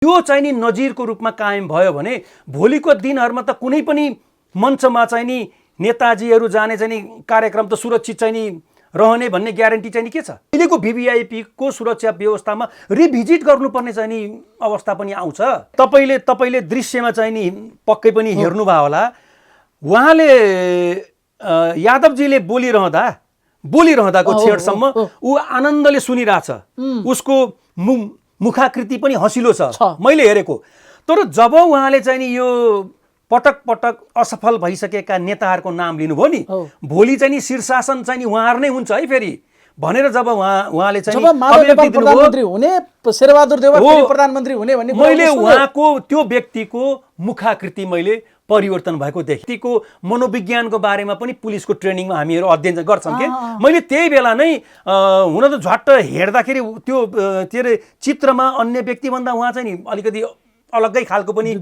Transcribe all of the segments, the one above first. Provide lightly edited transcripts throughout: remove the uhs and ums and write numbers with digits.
त्यो चाहिँ नि नजिरको रूपमा कायम भयो भने भोलिको दिनहरुमा त कुनै पनि मञ्चमा चाहिँ नि नेताजीहरू जाने चाहिँ नि कार्यक्रम त सुरक्षित चाहिँ नि रहने भन्ने ग्यारेन्टी चाहिँ नि के छ? अहिलेको भिभिआइपी को सुरक्षा व्यवस्थामा रिभिजिट गर्नुपर्ने चाहिँ नि अवस्था पनि आउँछ। तपाईले दृश्यमा चाहिँ नि पक्कै पनि हेर्नुभयो होला, उहाँले यादवजीले बोलिरहँदाको छेडसम्म ऊ आनन्दले सुनिरहेछ। उसको मुखाकृति पनि हँसिलो छ, मैले हेरेको। तर जब उहाँले चाहिँ नि यो पटक पटक असफल भइसकेका नेताहरूको नाम लिनुभयो नि, भोलि चाहिँ नि शीर्षासन चाहिँ नि उहाँहरु नै हुन्छ है फेरि भनेर जब उहाँले चाहिँ प्रधानमन्त्री हुने, शेरबहादुर देउवा फेरि प्रधानमन्त्री हुने भन्ने मैले उहाँको त्यो व्यक्तिको मुखाकृति मैले परिवर्तन भएको देखेको। मनोविज्ञानको बारेमा पनि पुलिसको ट्रेनिङमा हामीहरू अध्ययन गर्छौं के, मैले त्यही बेला नै हुन त झट्ट हेर्दाखेरि त्यो तेरे चित्रमा अन्य व्यक्ति भन्दा उहाँ चाहिँ नि अलिकति अलग्गै खालको पनि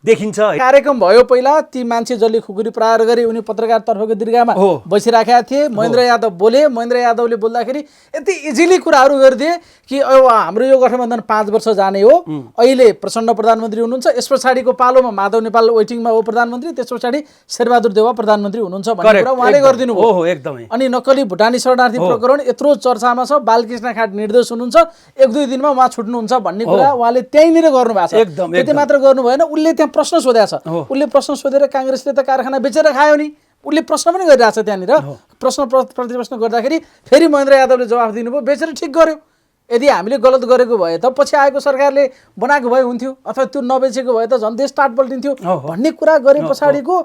देखिन्छ। कार्यक्रम भयो पहिला, ती मान्छे जसले खुकुरी प्रहार गरे उनी पत्रकार तर्फको दीर्घामा बसिराखेका थिए। महेन्द्र यादव बोले, महेन्द्र यादवले बोल्दाखेरि यति इजिली कुराहरू गरिदिए कि हाम्रो यो गठबन्धन 5 वर्ष जाने हो, अहिले प्रचण्ड प्रधानमन्त्री हुनुहुन्छ, यस पछाडिको पालोमा माधव नेपाल वेटिङमा हो प्रधानमन्त्री, त्यस पछाडि शेरबहादुर देउवा प्रधानमन्त्री हुनुहुन्छ भन्ने कुरा उहाँले गरिदिनु भयो। एकदमै। अनि नक्कली भुटानी शरणार्थी प्रकरण यत्रो चर्चामा छ, बालकृष्ण खाट निर्देश हुनुहुन्छ, 1-2 दिनमा उहाँ छुट्नुहुन्छ भन्ने कुरा उहाँले त्यहीँनिर गर्नुभएको छ। त्यति मात्र गर्नु भएन, उनले त्यहाँ प्रश्न सोधेको छ। उसले प्रश्न सोधेर कांग्रेसले त कारखाना बेचेर खायो नि, उसले प्रश्न पनि गरिरहेछ त्यहाँनिर। प्रश्न प्रतिप्रश्न गर्दाखेरि फेरि महेन्द्र यादवले जवाफ दिनुभयो, बेचेर ठिक गर्यो, यदि हामीले गलत गरेको भए त पछि आएको सरकारले बनाएको भए हुन्थ्यो, अथवा त्यो नबेचेको भए त झन् देश टाट पल्टिन्थ्यो भन्ने कुरा गरे पछाडिको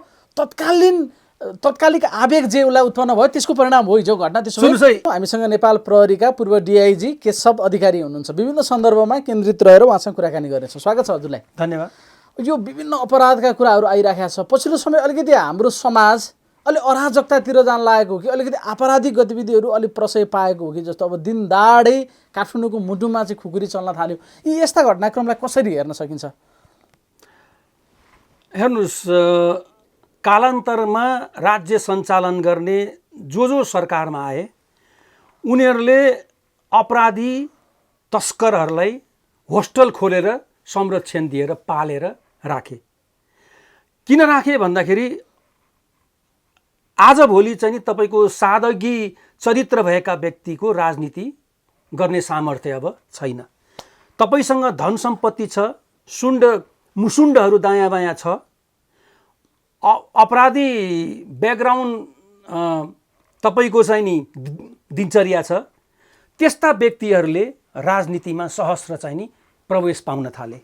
तत्कालिक आवेग जे उसलाई उत्पन्न भयो त्यसको परिणाम हो हिजो घटना। त्यसो हामीसँग नेपाल प्रहरीका पूर्व डिआइजी केशव अधिकारी हुनुहुन्छ, विभिन्न सन्दर्भमा केन्द्रित रहेर उहाँसँग कुराकानी गर्नेछौँ। स्वागत छ हजुरलाई। धन्यवाद। यो विभिन्न अपराधका कुराहरू आइराखेको छ, पछिल्लो समय अलिकति हाम्रो समाज अलि अराजकतातिर जान लागेको हो कि अलिकति आपराधिक गतिविधिहरू अलि प्रशय पाएको हो कि जस्तो अब दिन दाडै काठमाडौँको मुटुमा चाहिँ खुकुरी चल्न थाल्यो। यी यस्ता घटनाक्रमलाई कसरी हेर्न सकिन्छ? हेर्नुस्, कालान्तरमा राज्य सञ्चालन गर्ने जो सरकारमा आए उनीहरूले अपराधी तस्करहरूलाई होस्टल खोलेर संरक्षण दिएर पालेर राखे। किन राखे भन्दाखेरि आजभोलि चाहिँ नि तपाईको सादगी चरित्र भएका व्यक्तिको राजनीति गर्ने सामर्थ्य अब छैन। तपाईसँग धन सम्पत्ति छ, मुसुण्डहरू दायाँ बायाँ छ, अपराधी ब्याकग्राउन्ड तपाईको चाहिँ नि दिनचर्या छ, त्यस्ता व्यक्तिहरूले राजनीतिमा सहस्र चाहिँ नि प्रवेश पाउन थाले।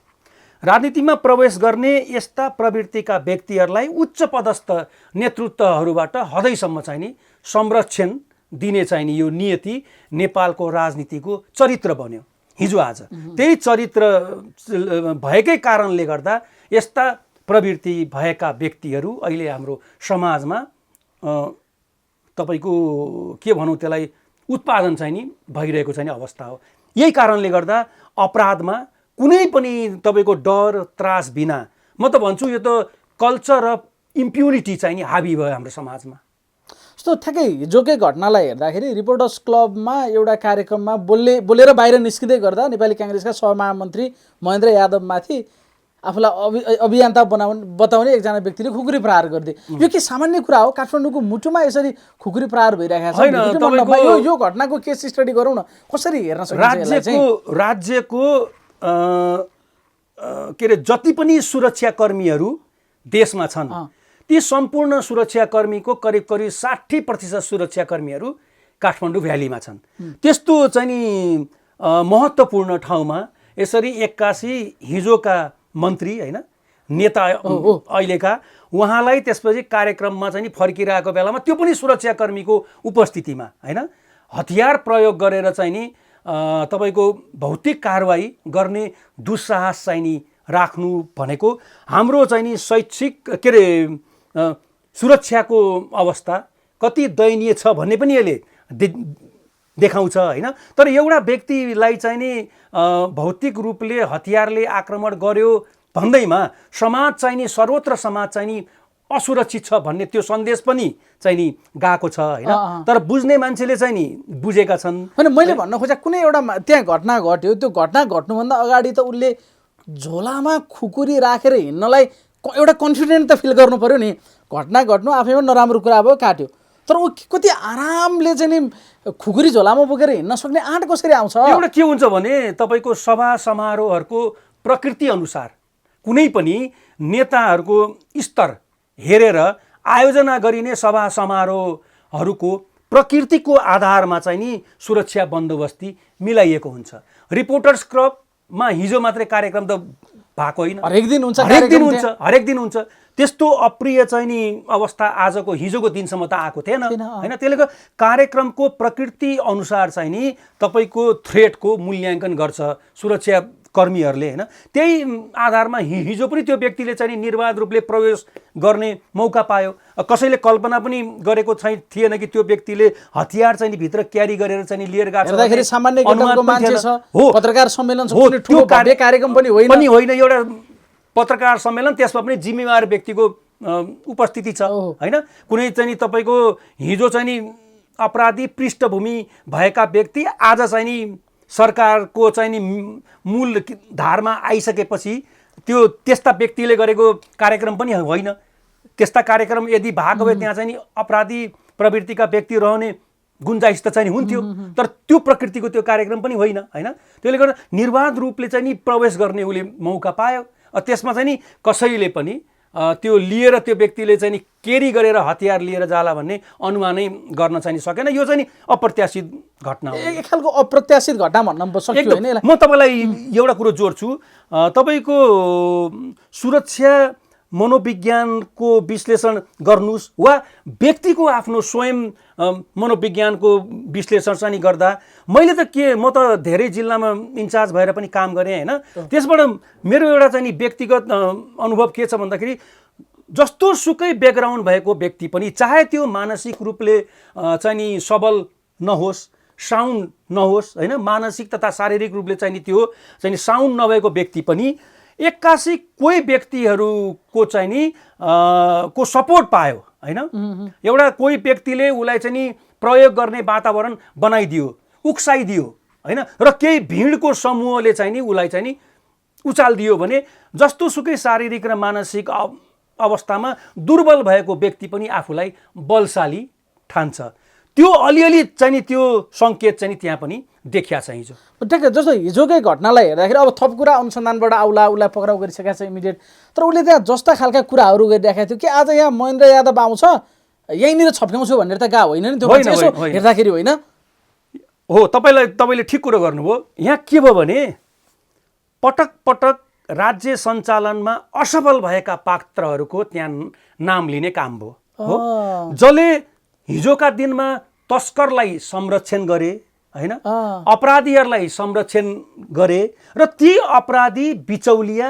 राजनीतिमा प्रवेश गर्ने यस्ता प्रवृत्तिका व्यक्तिहरूलाई उच्च पदस्थ नेतृत्वहरूबाट हदैसम्म चाहिँ नि संरक्षण दिने चाहिँ नि यो नियति नेपालको राजनीतिको चरित्र बन्यो हिजो आज। त्यही चरित्र भएकै कारणले गर्दा यस्ता प्रवृत्ति भएका व्यक्तिहरू अहिले हाम्रो समाजमा तपाईको के भनौँ त्यसलाई उत्पादन चाहिँ नि भइरहेको चाहिँ अवस्था हो। यही कारणले गर्दा अपराधमा कुनै पनि तपाईको डर त्रास बिना, म त भन्छु यो त कल्चर अफ इम्प्युनिटी चाहिँ नि हाबी भयो हाम्रो समाजमा। जस्तो ठ्याक्कै हिजोकै घटनालाई हेर्दाखेरि रिपोर्टर्स क्लबमा एउटा कार्यक्रममा बोलेर बाहिर निस्किँदै गर्दा नेपाली कांग्रेसका सहमहामन्त्री महेन्द्र यादवमाथि आफूलाई अभियन्ता बताउने एकजना व्यक्तिले खुकुरी प्रहार गरिदिए। यो के सामान्य कुरा हो? काठमाडौँको मुटुमा यसरी खुकुरी प्रहार भइरहेको छ। यो घटनाको केस स्टडी गरौँ न, कसरी हेर्न सकिन्छ? राज्यको के अरे जति पनि सुरक्षाकर्मीहरू देशमा छन् ती सम्पूर्ण सुरक्षाकर्मीको करिब 60% सुरक्षाकर्मीहरू काठमाडौँ भ्यालीमा छन्। त्यस्तो चाहिँ नि महत्त्वपूर्ण ठाउँमा यसरी 81 हिजोका मन्त्री हैन नेता अहिलेका उहाँलाई त्यसपछि कार्यक्रममा चाहिँ फर्किरहेको बेलामा त्यो पनि सुरक्षाकर्मीको उपस्थितिमा हैन हतियार प्रयोग गरेर चाहिँ नि तपाईको भौतिक कारबाही गर्ने दुस्साहस चाहिँ नि राख्नु भनेको हाम्रो चाहिँ नि शैक्षिक के रे सुरक्षाको अवस्था कति दयनीय छ भन्ने पनि यसले देखाउँछ हैन। तर एउटा व्यक्तिलाई चाहिँ नि भौतिक रूपले हतियारले आक्रमण गर्यो भन्दैमा समाज चाहिँ नि सर्वत्र समाज चाहिँ नि असुरक्षित छ भन्ने त्यो सन्देश पनि चाहिँ नि गएको छ होइन। तर बुझ्ने मान्छेले चाहिँ नि बुझेका छन्। होइन, मैले भन्न खोजेँ कुनै एउटा त्यहाँ घटना घट्यो, त्यो घटना घट्नुभन्दा अगाडि त उसले झोलामा खुकुरी राखेर हिँड्नलाई एउटा कन्फिडेन्ट त फिल गर्नु पर्यो नि। घटना घट्नु आफैमा नराम्रो कुरा भयो, काट्यो, तर ऊ कति आरामले चाहिँ नि खुकुरी झोलामा बोकेर हिँड्न सक्ने आँट कसरी आउँछ? एउटा के हुन्छ भने तपाईँको सभा समारोहहरूको प्रकृति अनुसार कुनै पनि नेताहरूको स्तर हेरेर आयोजना गरिने सभा समारोहहरूको प्रकृतिको आधारमा चाहिँ नि सुरक्षा बन्दोबस्ती मिलाइएको हुन्छ। रिपोर्टर्स क्लबमा हिजो मात्रै कार्यक्रम त भएको होइन, हरेक दिन हुन्छ, हरेक दिन हुन्छ। त्यस्तो अप्रिय चाहिँ नि अवस्था आजको हिजोको दिनसम्म त आएको थिएन होइन। त्यसले गर्दा कार्यक्रमको प्रकृति अनुसार चाहिँ नि तपाईँको थ्रेटको मूल्याङ्कन गर्छ सुरक्षा कर्मीहरूले होइन। त्यही आधारमा हिजो पनि त्यो व्यक्तिले चाहिँ निर्वाध रूपले प्रवेश गर्ने मौका पायो। कसैले कल्पना पनि गरेको थिएन कि त्यो व्यक्तिले हतियार चाहिँ भित्र क्यारी गरेर चाहिँ लिएर गएको छ। हेर्दाखेरि सामान्य किसिमको मान्छे छ, पत्रकार सम्मेलन छ, कुनै ठुलो भव्य कार्यक्रम पनि होइन, एउटा पत्रकार सम्मेलन, त्यसमा पनि जिम्मेवार व्यक्तिको उपस्थिति छ होइन। कुनै चाहिँ तपाईँको हिजो चाहिँ नि अपराधी पृष्ठभूमि भएका व्यक्ति आज चाहिँ नि सरकारको चाहिँ नि मूल धारमा आइसकेपछि त्यो त्यस्ता व्यक्तिले गरेको कार्यक्रम पनि होइन। त्यस्ता कार्यक्रम यदि भएको भए त्यहाँ चाहिँ नि अपराधी प्रवृत्तिका व्यक्ति रहने गुन्जाइस त चाहिँ हुन्थ्यो, तर त्यो प्रकृतिको त्यो कार्यक्रम पनि होइन होइन। त्यसले गर्दा निर्वाध रूपले चाहिँ नि प्रवेश गर्ने उसले मौका पायो। त्यसमा चाहिँ नि कसैले पनि त्यो लिएर त्यो व्यक्तिले चाहिँ नि केरी गरेर हतियार लिएर जाला भन्ने अनुमानै गर्न चाहिँ सकेन। यो चाहिँ नि अप्रत्याशित घटना हो, एक खालको अप्रत्याशित घटना भन्न सकियो हैन। म तपाईँलाई एउटा कुरो जोड्छु, तपाईँको सुरक्षा मनोविज्ञानको विश्लेषण गर्नुहोस् वा व्यक्तिको आफ्नो स्वयं मनोविज्ञानको विश्लेषण चाहिँ गर्दा मैले त म त धेरै जिल्लामा इन्चार्ज भएर पनि काम गरेँ होइन। त्यसबाट मेरो एउटा चाहिँ नि व्यक्तिगत अनुभव के छ भन्दाखेरि जस्तो सुकै ब्याकग्राउन्ड भएको व्यक्ति पनि, चाहे त्यो मानसिक रूपले चाहिँ नि सबल नहोस्, साउन्ड नहोस् होइन, मानसिक तथा शारीरिक रूपले चाहिँ नि त्यो चाहिँ नि साउन्ड नभएको व्यक्ति पनि एक्कासी कोही व्यक्तिहरूको चाहिँ नि को सपोर्ट पायो होइन। एउटा कोही व्यक्तिले उसलाई चाहिँ नि प्रयोग गर्ने वातावरण बनाइदियो, उक्साइदियो होइन, र केही भिडको समूहले चाहिँ नि उसलाई चाहिँ नि उचालिदियो भने जस्तो सुकै शारीरिक र मानसिक अवस्थामा दुर्बल भएको व्यक्ति पनि आफूलाई बलशाली ठान्छ। त्यो अलिअलि चाहिँ नि त्यो सङ्केत चाहिँ नि त्यहाँ पनि देखिया छ हिजो। ठ्याक्कै जस्तो हिजोकै घटनालाई हेर्दाखेरि अब थप कुरा अनुसन्धानबाट आउला, उसलाई पक्राउ गरिसकेका छ इमिडिएट, तर उसले त्यहाँ जस्ता खालका कुराहरू गरिराखेको थियो कि आज यहाँ महेन्द्र यादव आउँछ यहीँनिर छप्क्याउँछु भनेर त गएको होइन नि त्यो मान्छे हेर्दाखेरि होइन। हो, तपाईँले ठिक कुरो गर्नुभयो। यहाँ के भयो भने पटक पटक राज्य सञ्चालनमा असफल भएका पात्रहरूको त्यहाँ नाम लिने काम भयो हो, जसले हिजोका दिनमा तस्करलाई संरक्षण गरे होइन, अपराधीहरूलाई संरक्षण गरे र ती अपराधी बिचौलिया,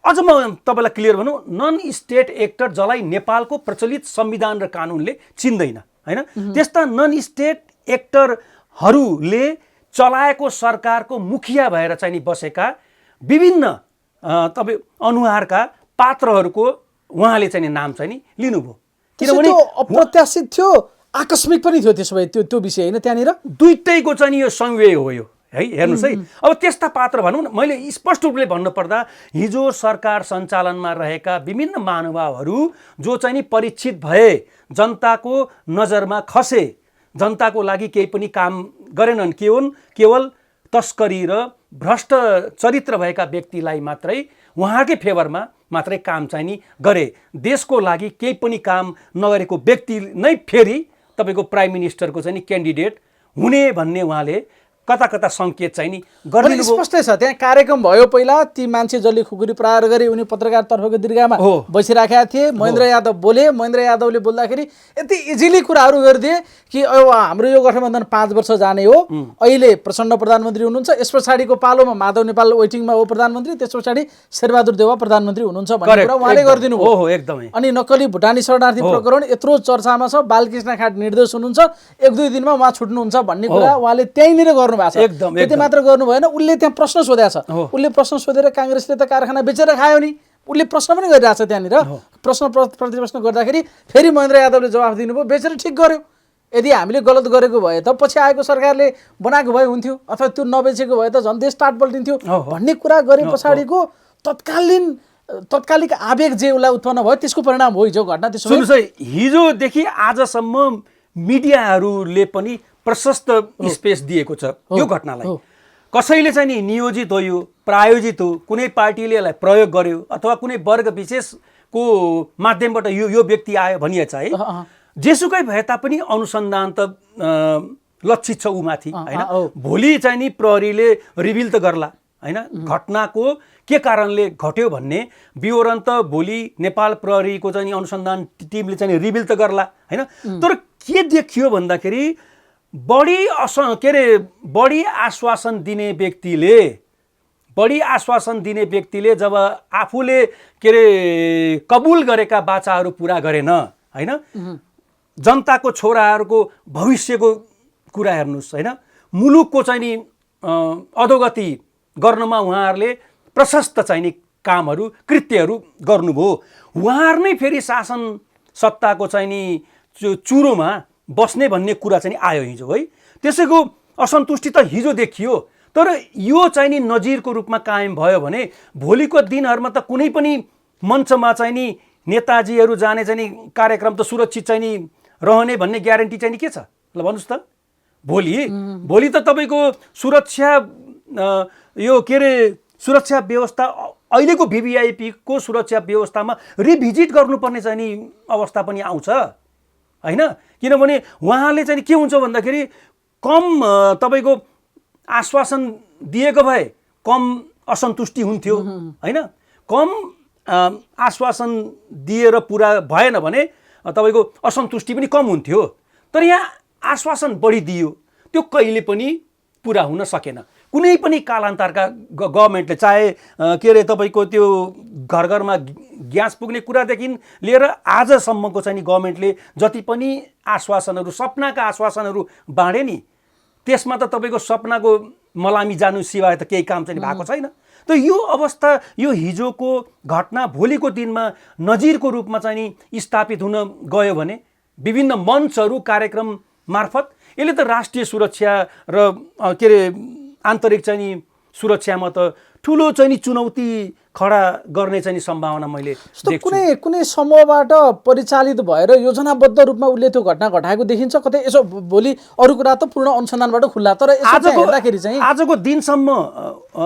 अझ म तपाईँलाई क्लियर भनौँ, नन स्टेट एक्टर जसलाई नेपालको प्रचलित संविधान र कानुनले चिन्दैन होइन, त्यस्ता नन स्टेट एक्टरहरूले चलाएको सरकारको मुखिया भएर चाहिँ नि बसेका विभिन्न तपाईँ अनुहारका पात्रहरूको उहाँले चाहिँ नि नाम चाहिँ नि लिनुभयो। किनभने अप्रत्याशित थियो, आकस्मिक पनि थियो त्यसो भए त्यो विषय होइन। त्यहाँनिर दुईटैको चाहिँ नि यो संवेग हो यो है। हेर्नुहोस् है, अब त्यस्ता पात्र भनौँ न, मैले स्पष्ट रूपले भन्नुपर्दा हिजो सरकार सञ्चालनमा रहेका विभिन्न महानुभावहरू जो चाहिँ नि परीक्षित भए, जनताको नजरमा खसे, जनताको लागि केही पनि काम गरेनन्, केवल तस्करी र भ्रष्ट चरित्र भएका व्यक्तिलाई मात्रै उहाँकै फेभरमा मात्रै काम चाहिँ नि गरे। देशको लागि केही पनि काम नगरेको व्यक्ति नै फेरि तपाईँको प्राइम मिनिस्टरको चाहिँ नि क्यान्डिडेट हुने भन्ने उहाँले कता कता सङ्केत चाहिँ नि गर्ने स्पष्टै छ। त्यहाँ कार्यक्रम भयो पहिला, ती मान्छे जसले खुकुरी प्रहार गरे उनी पत्रकारतर्फको दीर्घामा बसिराखेका थिए, महेन्द्र यादव बोले, महेन्द्र यादवले बोल्दाखेरि यति इजिली कुराहरू गरिदिए कि अब हाम्रो यो गठबन्धन 5 वर्ष जाने हो, अहिले प्रचण्ड प्रधानमन्त्री हुनुहुन्छ, यस पछाडिको पालोमा माधव नेपाल वेटिङमा हो प्रधानमन्त्री, त्यस पछाडि शेरबहादुर देउवा प्रधानमन्त्री हुनुहुन्छ भन्ने कुरा उहाँले गरिदिनु हो एकदमै। अनि नक्कली भुटानी शरणार्थी प्रकरण यत्रो चर्चामा छ, बालकृष्ण खाँड निर्दोष हुनुहुन्छ, 1-2 दिनमा उहाँ छुट्नुहुन्छ भन्ने कुरा उहाँले त्यहीँनिर गर्नु। त्यति मात्र गर्नु भएन, उसले त्यहाँ प्रश्न सोधेको छ। उसले प्रश्न सोधेर काङ्ग्रेसले त कारखाना बेचेर खायो नि उसले प्रश्न पनि गरिरहेछ त्यहाँनिर प्रश्न प्रतिप्रश्न गर्दाखेरि फेरि महेन्द्र यादवले जवाफ दिनुभयो बेचेर ठिक गर्यो यदि हामीले गलत गरेको भए त पछि आएको सरकारले बनाएको भए हुन्थ्यो अथवा त्यो नबेचेको भए त झन् देश टाट पल्टिन्थ्यो भन्ने कुरा गरे पछाडिको तत्कालिक आवेग जे उसलाई उत्पन्न भयो त्यसको परिणाम हो हिजो घटना। त्यसो सुन्नुहोस् है, हिजोदेखि आजसम्म मिडियाहरूले पनि प्रशस्त स्पेस दिएको छ यो घटनालाई। कसैले चाहिँ नि नियोजित हो, यो प्रायोजित हो, कुनै पार्टीले यसलाई प्रयोग गर्यो अथवा कुनै वर्ग विशेषको माध्यमबाट यो व्यक्ति आयो भनिएछ है। जेसुकै भए तापनि अनुसन्धान त लक्षित छ उमाथि होइन। भोलि चाहिँ नि प्रहरीले रिभिल त गर्ला होइन, घटनाको के कारणले घट्यो भन्ने विवरण त भोलि नेपाल प्रहरीको चाहिँ अनुसन्धान टिमले चाहिँ रिभिल त गर्ला होइन। तर के देखियो भन्दाखेरि बढी आश्वासन दिने व्यक्तिले जब आफूले के अरे कबुल गरेका बाचाहरू पुरा गरेन होइन, जनताको छोराहरूको भविष्यको कुरा हेर्नुहोस् होइन, मुलुकको चाहिँ नि अधोगति गर्नमा उहाँहरूले प्रशस्त चाहिँ नि कामहरू कृत्यहरू गर्नुभयो। उहाँहरू नै फेरि शासन सत्ताको चाहिँ नि चुरोमा बस्ने भन्ने कुरा चाहिँ आयो हिजो है। त्यसैको असन्तुष्टि त हिजो देखियो, तर यो चाहिँ नि नजिरको रूपमा कायम भयो भने भोलिको दिनहरूमा त कुनै पनि मञ्चमा चाहिँ नि नेताजीहरू जाने चाहिँ नि कार्यक्रम त सुरक्षित चाहिँ नि रहने भन्ने ग्यारेन्टी चाहिँ नि के छ ल भन्नुहोस् त। भोलि त तपाईँको सुरक्षा यो के अरे सुरक्षा व्यवस्था अहिलेको VVIP को सुरक्षा व्यवस्थामा रिभिजिट गर्नुपर्ने चाहिँ नि अवस्था पनि आउँछ होइन। किनभने उहाँले चाहिँ के हुन्छ भन्दाखेरि कम तपाईँको आश्वासन दिएको भए कम असन्तुष्टि हुन्थ्यो होइन, कम आश्वासन दिएर पुरा भएन भने तपाईँको असन्तुष्टि पनि कम हुन्थ्यो। तर यहाँ आश्वासन बढी दियो, त्यो कहिले पनि पुरा हुन सकेन। कुनै पनि कालान्तरका गभर्मेन्टले चाहे के अरे तपाईँको त्यो घर घरमा ग्यास पुग्ने कुरादेखि लिएर आजसम्मको चाहिँ नि गभर्मेन्टले जति पनि आश्वासनहरू सपनाका आश्वासनहरू बाँडे नि त्यसमा त तपाईँको सपनाको मलामी जानु सिवाय त केही काम चाहिँ भएको छैन। त यो अवस्था यो हिजोको घटना भोलिको दिनमा नजिरको रूपमा चाहिँ नि स्थापित हुन गयो भने विभिन्न मञ्चहरू कार्यक्रम मार्फत यसले त राष्ट्रिय सुरक्षा र के अरे आन्तरिक चाहिँ नि सुरक्षामा त ठुलो चाहिँ नि चुनौती खडा गर्ने चाहिँ सम्भावना मैले देख्छु। कुनै समूहबाट परिचालित भएर योजनाबद्ध रूपमा उसले त्यो घटना घटाएको देखिन्छ कतै। यसो भोलि अरू कुरा त पूर्ण अनुसन्धानबाट खुल्ला, तर हेर्दाखेरि चाहिँ आजको दिनसम्म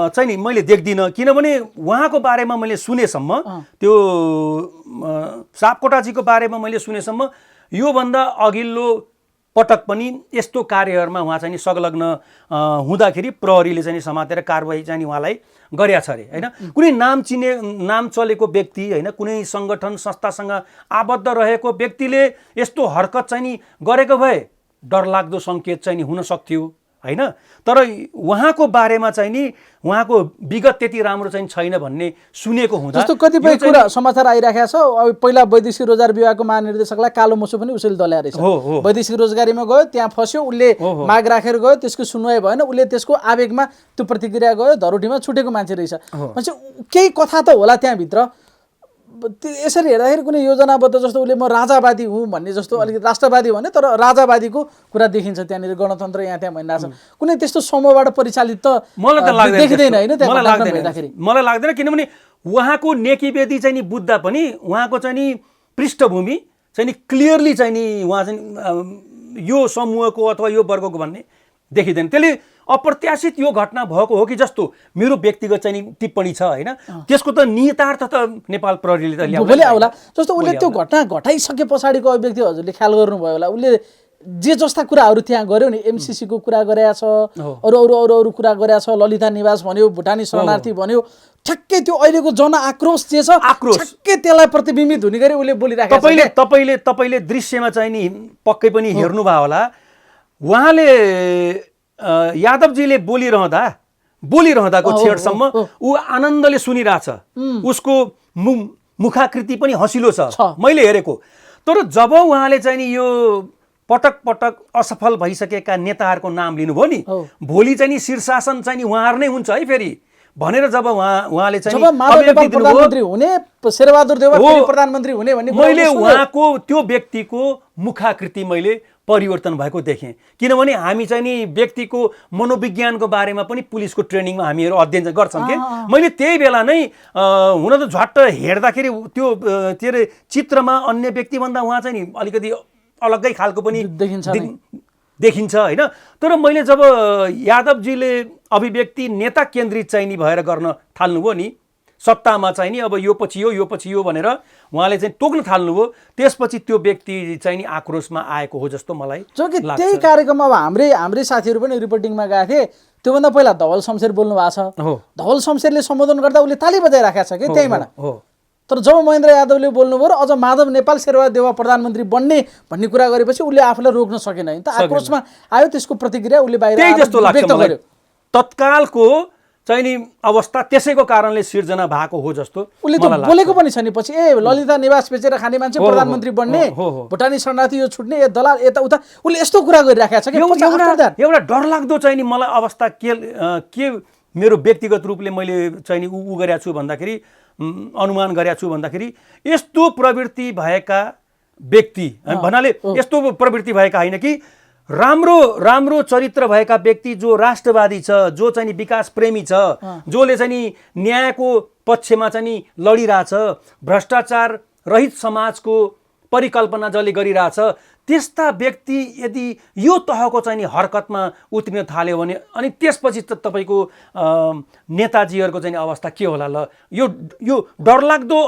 चाहिँ नि मैले देख्दिनँ। किनभने उहाँको बारेमा मैले सुनेसम्म, त्यो सापकोटाजीको बारेमा मैले सुनेसम्म योभन्दा अघिल्लो पटक पनि यस्तो कार्यहरूमा उहाँ चाहिँ संलग्न हुँदाखेरि प्रहरीले चाहिँ समातेर कारबाही चाहिँ उहाँलाई गरेका छ अरे होइन। कुनै नाम चलेको व्यक्ति होइन, कुनै सङ्गठन संस्थासँग आबद्ध रहेको व्यक्तिले यस्तो हरकत चाहिँ नि गरेको भए डरलाग्दो सङ्केत चाहिँ हुन सक्थ्यो होइन। तर उहाँको बारेमा चाहिँ नि उहाँको विगत त्यति राम्रो चाहिँ छैन भन्ने सुनेको हुँदा जस्तो कतिपय कुरा समाचार आइराखेको छ। अब पहिला वैदेशिक रोजगार विभागको महानिर्देशकलाई कालो मुसो पनि उसैले दल्याएर रहेछ। वैदेशिक रोजगारीमा गयो, त्यहाँ फस्यो, उसले माग राखेर गयो, त्यसको सुनवाई भएन, उसले त्यसको आवेगमा त्यो प्रतिक्रिया गयो, धरोटीमा छुटेको मान्छे रहेछ। मान्छे केही कथा त होला त्यहाँभित्र। यसरी हेर्दाखेरि कुनै योजनाबद्ध जस्तो उसले म राजावादी हुँ भन्ने जस्तो अलिकति राष्ट्रवादी भने तर राजावादीको कुरा देखिन्छ त्यहाँनिर, गणतन्त्र यहाँ त्यहाँ भनिरहेछ। कुनै त्यस्तो समूहबाट परिचालित त मलाई देखिँदैन होइन, मलाई लाग्दैन। किनभने उहाँको नेकीवेदी चाहिँ नि बुझ्दा पनि उहाँको चाहिँ नि पृष्ठभूमि चाहिँ नि क्लियरली चाहिँ नि उहाँ चाहिँ यो समूहको अथवा यो वर्गको भन्ने देखिँदैन। त्यसले अप्रत्याशित यो घटना भएको हो कि जस्तो मेरो व्यक्तिगत चाहिँ नि टिप्पणी छ होइन। त्यसको त नियतार्थ त नेपाल प्रहरीले त भोलि आउला। जस्तो उसले त्यो घटना घटाइसके पछाडिको अभिव्यक्ति हजुरले ख्याल गर्नुभयो होला, उसले जे जस्ता कुराहरू त्यहाँ गर्यो नि, MCC को कुरा गरेछ, अरू कुरा गरेछ, ललिता निवास भन्यो, भुटानी शरणार्थी भन्यो, ठ्याक्कै त्यो अहिलेको जनआक्रोश जे छ ठ्याक्कै त्यसलाई प्रतिबिम्बित हुने गरी उसले बोलिराखेको छ। तपाईँले दृश्यमा चाहिँ नि पक्कै पनि हेर्नुभयो होला, उहाँले यादवजीले बोलिरहँदाको छेडसम्म ऊ आनन्दले सुनिरहेछ, उसको मुखाकृति पनि हँसिलो छ मैले हेरेको। तर जब उहाँले चाहिँ नि यो पटक पटक असफल भइसकेका नेताहरूको नाम लिनुभयो नि, भोलि चाहिँ नि शीर्षासन चाहिँ नि उहाँहरू नै हुन्छ है। फेरि भनेर जब उहाँले चाहिँ जब माधव नेपाल प्रधानमन्त्री हुने शेरबहादुर देउवा फेरि प्रधानमन्त्री हुने भन्ने मैले उहाँको त्यो व्यक्तिको मुखाकृति मैले परिवर्तन भएको देखेँ। किनभने हामी चाहिँ नि व्यक्तिको मनोविज्ञानको बारेमा पनि पुलिसको ट्रेनिङमा हामीहरू अध्ययन गर्छौँ कि मैले त्यही बेला नै हुन त झट्ट हेर्दाखेरि त्यो के अरे चित्रमा अन्य व्यक्तिभन्दा उहाँ चाहिँ नि अलिकति अलग्गै खालको पनि देखिन्छ होइन। तर मैले जब यादवजीले अभिव्यक्ति नेता केन्द्रित चाहिँ नि भएर गर्न थाल्नुभयो नि, सत्तामा चाहिँ नि अब यो पछि यो भनेर उहाँले चाहिँ तोक्न थाल्नुभयो, त्यसपछि त्यो व्यक्ति चाहिँ नि आक्रोशमा आएको हो जस्तो मलाई जो कि त्यही कार्यक्रममा अब हाम्रै साथीहरू पनि रिपोर्टिङमा गएको थिए। त्योभन्दा पहिला धवल शमशेर बोल्नु भएको छ, धवल शमशेरले सम्बोधन गर्दा उसले ताली बजाइराखेको छ कि त्यहीबाट। तर जब महेन्द्र यादवले बोल्नुभयो र अझ माधव नेपाल शेरबहादुर देउवा प्रधानमन्त्री बन्ने भन्ने कुरा गरेपछि उसले आफूलाई रोक्न सकेन। त आक्रोशमा आयो, त्यसको प्रतिक्रिया उसले बाहिर व्यक्त गर्यो। तत्कालको चाहिँ नि अवस्था त्यसैको कारणले सिर्जना भएको हो जस्तो उसले त बोलेको पनि छ नि पछि, ललिता निवास बेचेर खाने मान्छे प्रधानमन्त्री बन्ने, भुटानी शरणार्थी यो छुट्ने, यो दलाल यताउता, उसले यस्तो कुरा गरिराखेको छ कि एउटा डरलाग्दो चाहिँ नि मलाई अवस्था के मेरो व्यक्तिगत रूपले मैले चाहिँ नि उ गरेको छु भन्दाखेरि, अनुमान गरेको छु भन्दाखेरि, यस्तो प्रवृत्ति भएका व्यक्ति भन्नाले यस्तो प्रवृत्ति भएका होइन कि राम्रो चरित्र भएका व्यक्ति जो राष्ट्रवादी छ, जो चाहिँ नि विकास प्रेमी छ, जसले चाहिँ नि न्यायको पक्षमा चाहिँ नि लडिरहेछ, भ्रष्टाचार रहित समाजको परिकल्पना जसले गरिरहेछ, त्यस्ता व्यक्ति यदि यो तहको चाहिँ नि हरकतमा उत्रिन थाल्यो भने अनि त्यसपछि त तपाईँको नेताजीहरूको चाहिँ अवस्था के होला ल? यो डरलाग्दो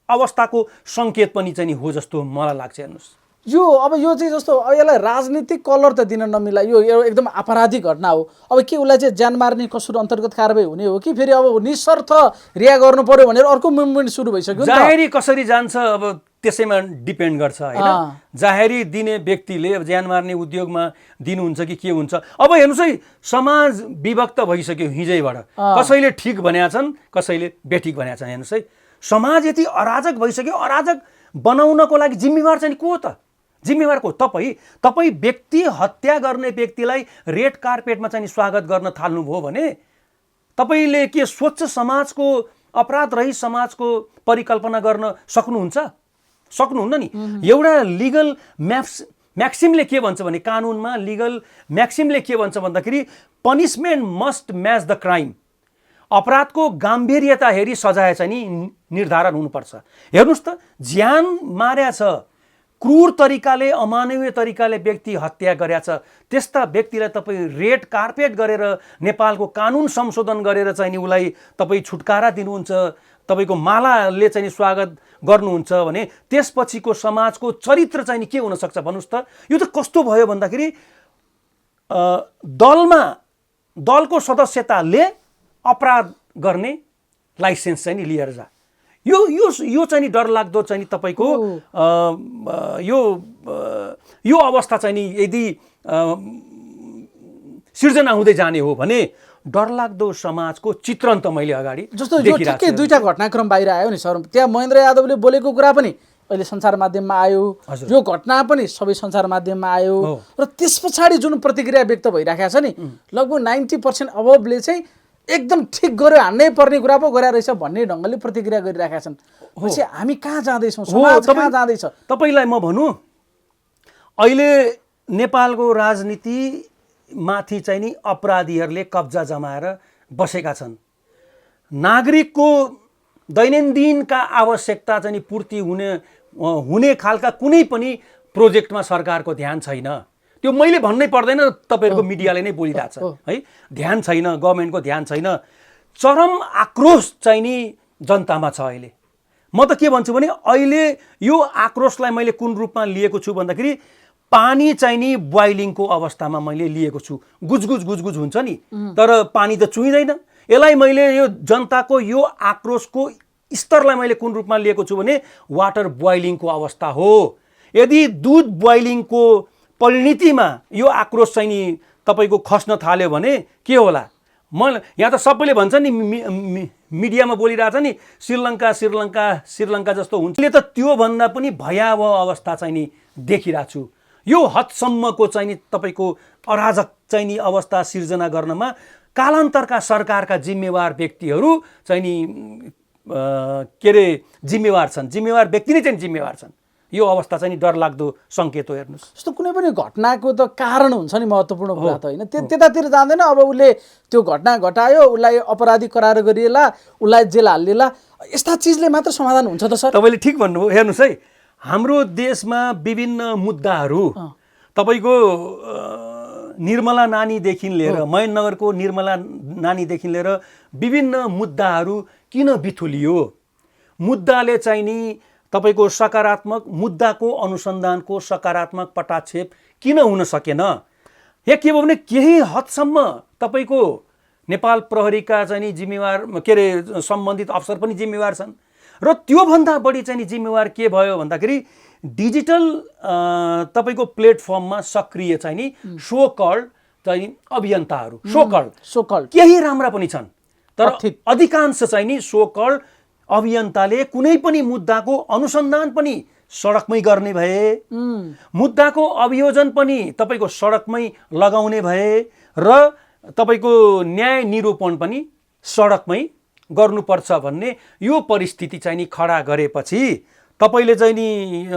अवस्थाको सङ्केत पनि चाहिँ हो जस्तो मलाई लाग्छ। हेर्नुहोस्, अब यो चाहिँ जस्तो अब यसलाई राजनीतिक कलर त दिन नमिला, यो एकदम आपराधिक घटना हो। अब के उसलाई चाहिँ ज्यान मार्ने कसुर अन्तर्गत कारबाही हुने हो कि फेरि अब निस्वार्थ रिहा गर्नु पर्यो भनेर अर्को मुभमेन्ट सुरु भइसक्यो? जाहेरी कसरी जान्छ अब त्यसैमा डिपेन्ड गर्छ होइन। जाहेरी दिने व्यक्तिले अब ज्यान मार्ने उद्योगमा दिनुहुन्छ कि के हुन्छ? अब हेर्नुहोस् है, समाज विभक्त भइसक्यो हिजैबाट, कसैले ठिक भनेका छन्, कसैले बेठिक भनेका छन्। हेर्नुहोस् है, समाज यति अराजक भइसक्यो, अराजक बनाउनको लागि जिम्मेवार चाहिँ को त? जिम्मेवार को? तपाईँ व्यक्ति हत्या गर्ने व्यक्तिलाई रेड कार्पेटमा चाहिँ स्वागत गर्न थाल्नुभयो भने तपाईँले के स्वच्छ समाजको, अपराध रहित समाजको परिकल्पना गर्न सक्नुहुन्न नि। एउटा लिगल म्याक्सिमले के भन्छ भने, कानुनमा लिगल म्याक्सिमले के भन्छ भन्दाखेरि punishment must match the crime. अपराधको गम्भीर्यता हेरी सजाय चाहिँ नि निर्धारण हुनुपर्छ। हेर्नुहोस् त, ज्यान मार्या छ, क्रूर तरिकाले, अमानवीय तरिकाले व्यक्ति हत्या गरेछ, त्यस्ता व्यक्तिलाई तपाईँ रेड कार्पेट गरेर नेपालको कानुन संशोधन गरेर चाहिँ नि उसलाई तपाईँ छुटकारा दिनुहुन्छ, तपाईँको मालाले चाहिँ नि स्वागत गर्नुहुन्छ भने त्यसपछिको समाजको चरित्र चाहिँ नि के हुनसक्छ भन्नुहोस् त? यो त कस्तो भयो भन्दाखेरि दलको सदस्यताले अपराध गर्ने लाइसेन्स चाहिँ नि लिएर जा, यो चाहिँ नि डरलाग्दो चाहिँ नि तपाईँको यो अवस्था चाहिँ नि यदि सिर्जना हुँदै जाने हो भने डरलाग्दो समाजको चित्रण त मैले अगाडि जस्तो यो ठिकै दुईटा घटनाक्रम बाहिर आयो नि सर। त्यहाँ महेन्द्र यादवले बोलेको कुरा पनि अहिले सञ्चार माध्यममा आयो, यो घटना पनि सबै सञ्चार माध्यममा आयो, र त्यस पछाडि जुन प्रतिक्रिया व्यक्त भइराखेको छ नि, लगभग 90% अबले चाहिँ एकदम ठिक गर्यो, हान्नै पर्ने कुरा पो गरे रहेछ भन्ने ढङ्गले प्रतिक्रिया गरिराखेका छन्। पछि हामी कहाँ जाँदैछौँ, समाज कहाँ जाँदैछ? तपाईँलाई म भनौँ, अहिले नेपालको राजनीतिमाथि चाहिँ नि अपराधीहरूले कब्जा जमाएर बसेका छन्। नागरिकको दैनन्दिनका आवश्यकता चाहिँ नि पूर्ति हुने खालका कुनै पनि प्रोजेक्टमा सरकारको ध्यान छैन। त्यो मैले भन्नै पर्दैन, तपाईँहरूको मिडियाले नै बोलिरहेछ है, ध्यान छैन, गभर्मेन्टको ध्यान छैन। चरम आक्रोश चाहिँ नि जनतामा छ अहिले। म त के भन्छु भने अहिले यो आक्रोशलाई मैले कुन रूपमा लिएको छु भन्दाखेरि पानी चाहिँ नि बोइलिङको अवस्थामा मैले लिएको छु। गुजगुज हुन्छ नि, तर पानी त चुहिँदैन। यसलाई मैले यो जनताको यो आक्रोशको स्तरलाई मैले कुन रूपमा लिएको छु भने वाटर बोइलिङको अवस्था हो। यदि दुध बोइलिङको परिणतिमा यो आक्रोश चाहिँ नि तपाईँको खस्न थाल्यो भने के होला? यहाँ त सबैले भन्छ नि, मिडियामा बोलिरहेछ नि, श्रीलङ्का जस्तो हुन्छ। अहिले त त्योभन्दा पनि भयावह अवस्था चाहिँ नि देखिरहेको छु। यो हदसम्मको चाहिँ नि तपाईँको अराजक चाहिँ नि अवस्था सिर्जना गर्नमा कालान्तरका सरकारका जिम्मेवार व्यक्तिहरू चाहिँ नि के अरे जिम्मेवार छन्, जिम्मेवार व्यक्ति नै चाहिँ जिम्मेवार छन्। यो अवस्था चाहिँ नि डरलाग्दो सङ्केत हो। हेर्नुहोस्, जस्तो कुनै पनि घटनाको त कारण हुन्छ नि, महत्त्वपूर्ण कुरा त होइन, त्यतातिर जाँदैन। अब उसले त्यो घटना घटायो, उसलाई अपराधी करार गरिएला, उसलाई जेल हालिएला, यस्ता चिजले मात्र समाधान हुन्छ त सर? तपाईँले ठिक भन्नुभयो। हेर्नुहोस् है, हाम्रो देशमा विभिन्न मुद्दाहरू, तपाईँको निर्मला नानीदेखि लिएर, महेन्द्रनगरको निर्मला नानीदेखि लिएर विभिन्न मुद्दाहरू किन बिथुलियो? मुद्दाले चाहिँ नि तपाईँको सकारात्मक, मुद्दाको अनुसन्धानको सकारात्मक पटाक्षेप किन हुन सकेन? या के भयो भने केही हदसम्म तपाईँको नेपाल प्रहरीका चाहिँ नि जिम्मेवार, के अरे सम्बन्धित अफसर पनि जिम्मेवार छन्। र त्योभन्दा बढी चाहिँ नि जिम्मेवार के भयो भन्दाखेरि डिजिटल तपाईँको प्लेटफर्ममा सक्रिय चाहिँ नि सो कल्ड चाहिँ अभियन्ताहरू, सो कल्ड केही राम्रा पनि छन्, तर अधिकांश चाहिँ नि सो कल्ड अभियन्ताले कुनै पनि मुद्दाको अनुसन्धान पनि सडकमै गर्ने भए, मुद्दाको अभियोजन पनि तपाईँको सडकमै लगाउने भए र तपाईँको न्याय निरूपण पनि सडकमै गर्नुपर्छ भन्ने यो परिस्थिति चाहिँ नि खडा गरेपछि तपाईँले चाहिँ नि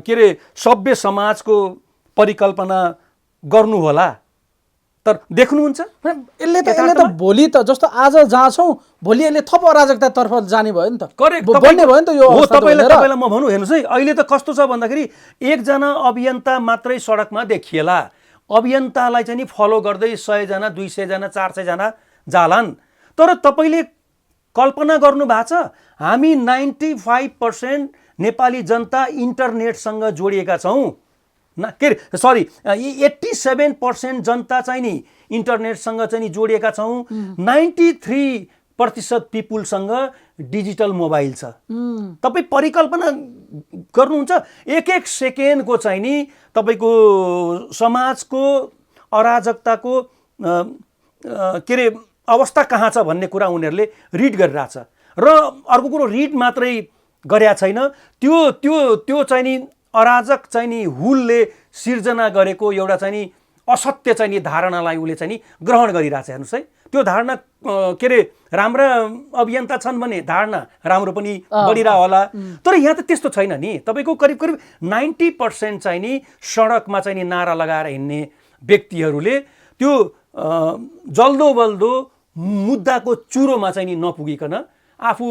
के अरे सभ्य समाजको परिकल्पना गर्नु होला। तर देख्नुहुन्छ यसले त भोलि त जस्तो आज जहाँ छौँ भोलि यसले थप अराजकतातर्फ जाने भयो नि त। करेक्ट, बन्ने भयो नि त यो अवस्था। तपाईँलाई म भनौँ, हेर्नुहोस् है, अहिले त कस्तो छ भन्दाखेरि एकजना अभियन्ता मात्रै सडकमा देखिएला, अभियन्तालाई चाहिँ नि फलो गर्दै 100 जना 200 जना 400 जना जालान्। तर तपाईँले कल्पना गर्नु भएको छ, हामी 95% नेपाली जनता इन्टरनेटसँग जोडिएका छौँ। के अरे 87% जनता चाहिँ नि इन्टरनेटसँग चाहिँ नि जोडिएका छौँ। 93% पिपुलसँग डिजिटल मोबाइल छ। तपाईँ परिकल्पना गर्नुहुन्छ, एक सेकेन्डको चाहिँ नि तपाईँको समाजको अराजकताको के अरे अवस्था कहाँ छ भन्ने कुरा उनीहरूले रिड गरिरहेछ। र अर्को कुरो, रिड मात्रै गरेका छैन, त्यो चाहिँ नि अराजक चाहिँ नि हुलले सिर्जना गरेको एउटा चाहिँ नि असत्य चाहिँ नि धारणालाई उसले चाहिँ नि ग्रहण गरिरहेछ। हेर्नुहोस् है, त्यो धारणा के अरे राम्रा अभियन्ता छन् भने धारणा राम्रो पनि बढिरह होला। तर यहाँ त त्यस्तो छैन नि। तपाईँको करिब 90% चाहिँ नि सडकमा चाहिँ नि नारा लगाएर हिँड्ने व्यक्तिहरूले त्यो जल्दो बल्दो मुद्दाको चुरोमा चाहिँ नि नपुगिकन आफू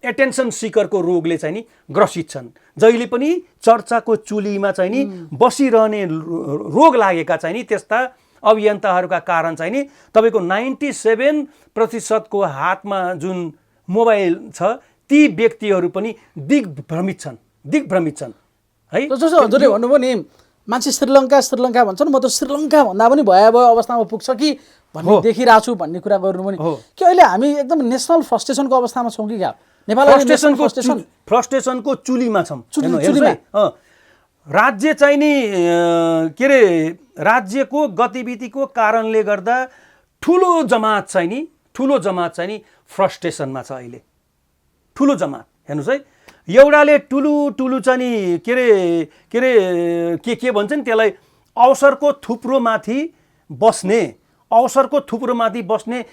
एटेन्सन सिकरको रोगले चाहिँ नि ग्रसित छन्। जहिले पनि चर्चाको चुलीमा चाहिँ नि बसिरहने रोग लागेका चाहिँ नि त्यस्ता अभियन्ताहरूका कारण चाहिँ नि तपाईँको 97% को हातमा जुन मोबाइल छ ती व्यक्तिहरू पनि दिग्भ्रमित छन् है। जस्तो हजुरले भन्नुभयो नि, मान्छे श्रीलङ्का भन्छन्, म त श्रीलङ्का भन्दा पनि भयावह अवस्थामा पुग्छ कि भन्ने देखिरहेको छु भन्ने कुरा गर्नुभयो नि। कि अहिले हामी एकदम नेसनल फ्रस्ट्रेसनको अवस्थामा छौँ कि क्या? फ्रस्ट्रेसनको चुलीमा छौँ। राज्य चाहिँ नि के अरे राज्यको गतिविधिको कारणले गर्दा ठुलो जमात चाहिँ नि फ्रस्ट्रेसनमा छ अहिले। ठुलो जमात हेर्नुहोस् है, एउटाले टुलु चाहिँ नि के भन्छ नि त्यसलाई, अवसरको थुप्रोमाथि बस्ने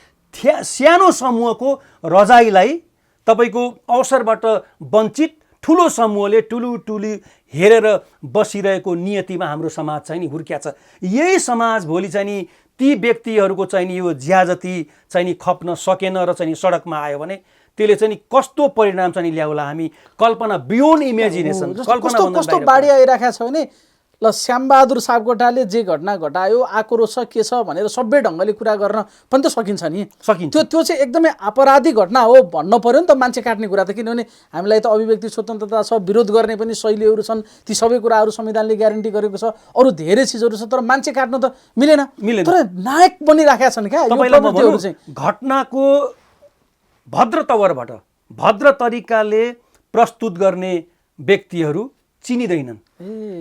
सानो समूहको रजाइलाई तपाईँको अवसरबाट वञ्चित ठुलो समूहले टुलु हेरेर बसिरहेको नियतिमा हाम्रो समाज चाहिँ नि हुर्किया छ। यही समाज भोलि चाहिँ नि ती व्यक्तिहरूको चाहिँ नि यो ज्याजती चाहिँ नि खप्न सकेन र चाहिँ नि सडकमा आयो भने त्यसले चाहिँ नि कस्तो परिणाम चाहिँ ल्याउला, हामी कल्पना बियोन्ड इमेजिनेसन। कस्तो बाढी आइराखेको छ भने ल श्यामबहादुर सापकोटाले जे घटना घटायो, आक्रोश के छ भनेर सबै ढङ्गले कुरा गर्न पनि त सकिन्छ नि। त्यो चाहिँ एकदमै अपराधिक घटना हो भन्न पर्यो नि त मान्छे काट्ने कुरा त। किनभने हामीलाई त अभिव्यक्ति स्वतन्त्रता छ, विरोध गर्ने पनि शैलीहरू छन्, ती सबै कुराहरू संविधानले ग्यारेन्टी गरेको छ, अरू धेरै चिजहरू छ, तर मान्छे काट्न त मिलेन। तर नायक बनिराखेका छन् क्या घटनाको भद्र तवरबाट भद्र तरिकाले प्रस्तुत गर्ने व्यक्तिहरू चिनिँदैनन्।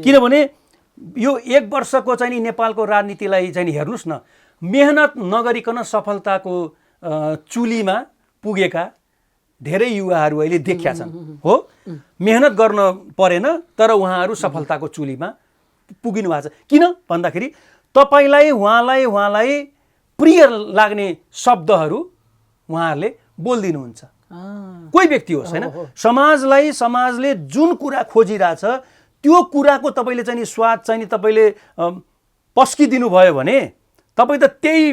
किनभने यो 1 वर्षको चाहिँ नि नेपालको राजनीतिलाई चाहिँ नि हेर्नुहोस् न, मेहनत नगरिकन सफलताको चुलीमा पुगेका धेरै युवाहरू अहिले देखिया छन्। हो, मेहनत गर्न परेन तर उहाँहरू सफलताको चुलीमा पुगिनु भएको छ। किन भन्दाखेरि तपाईँलाई उहाँलाई प्रिय लाग्ने शब्दहरू उहाँहरूले बोलिदिनुहुन्छ। कोही व्यक्ति होस् होइन, समाजले जुन कुरा खोजिरहेछ त्यो कुराको तपाईँले चाहिँ स्वाद चाहिँ तपाईँले पस्किदिनु भयो भने तपाईँ त त्यही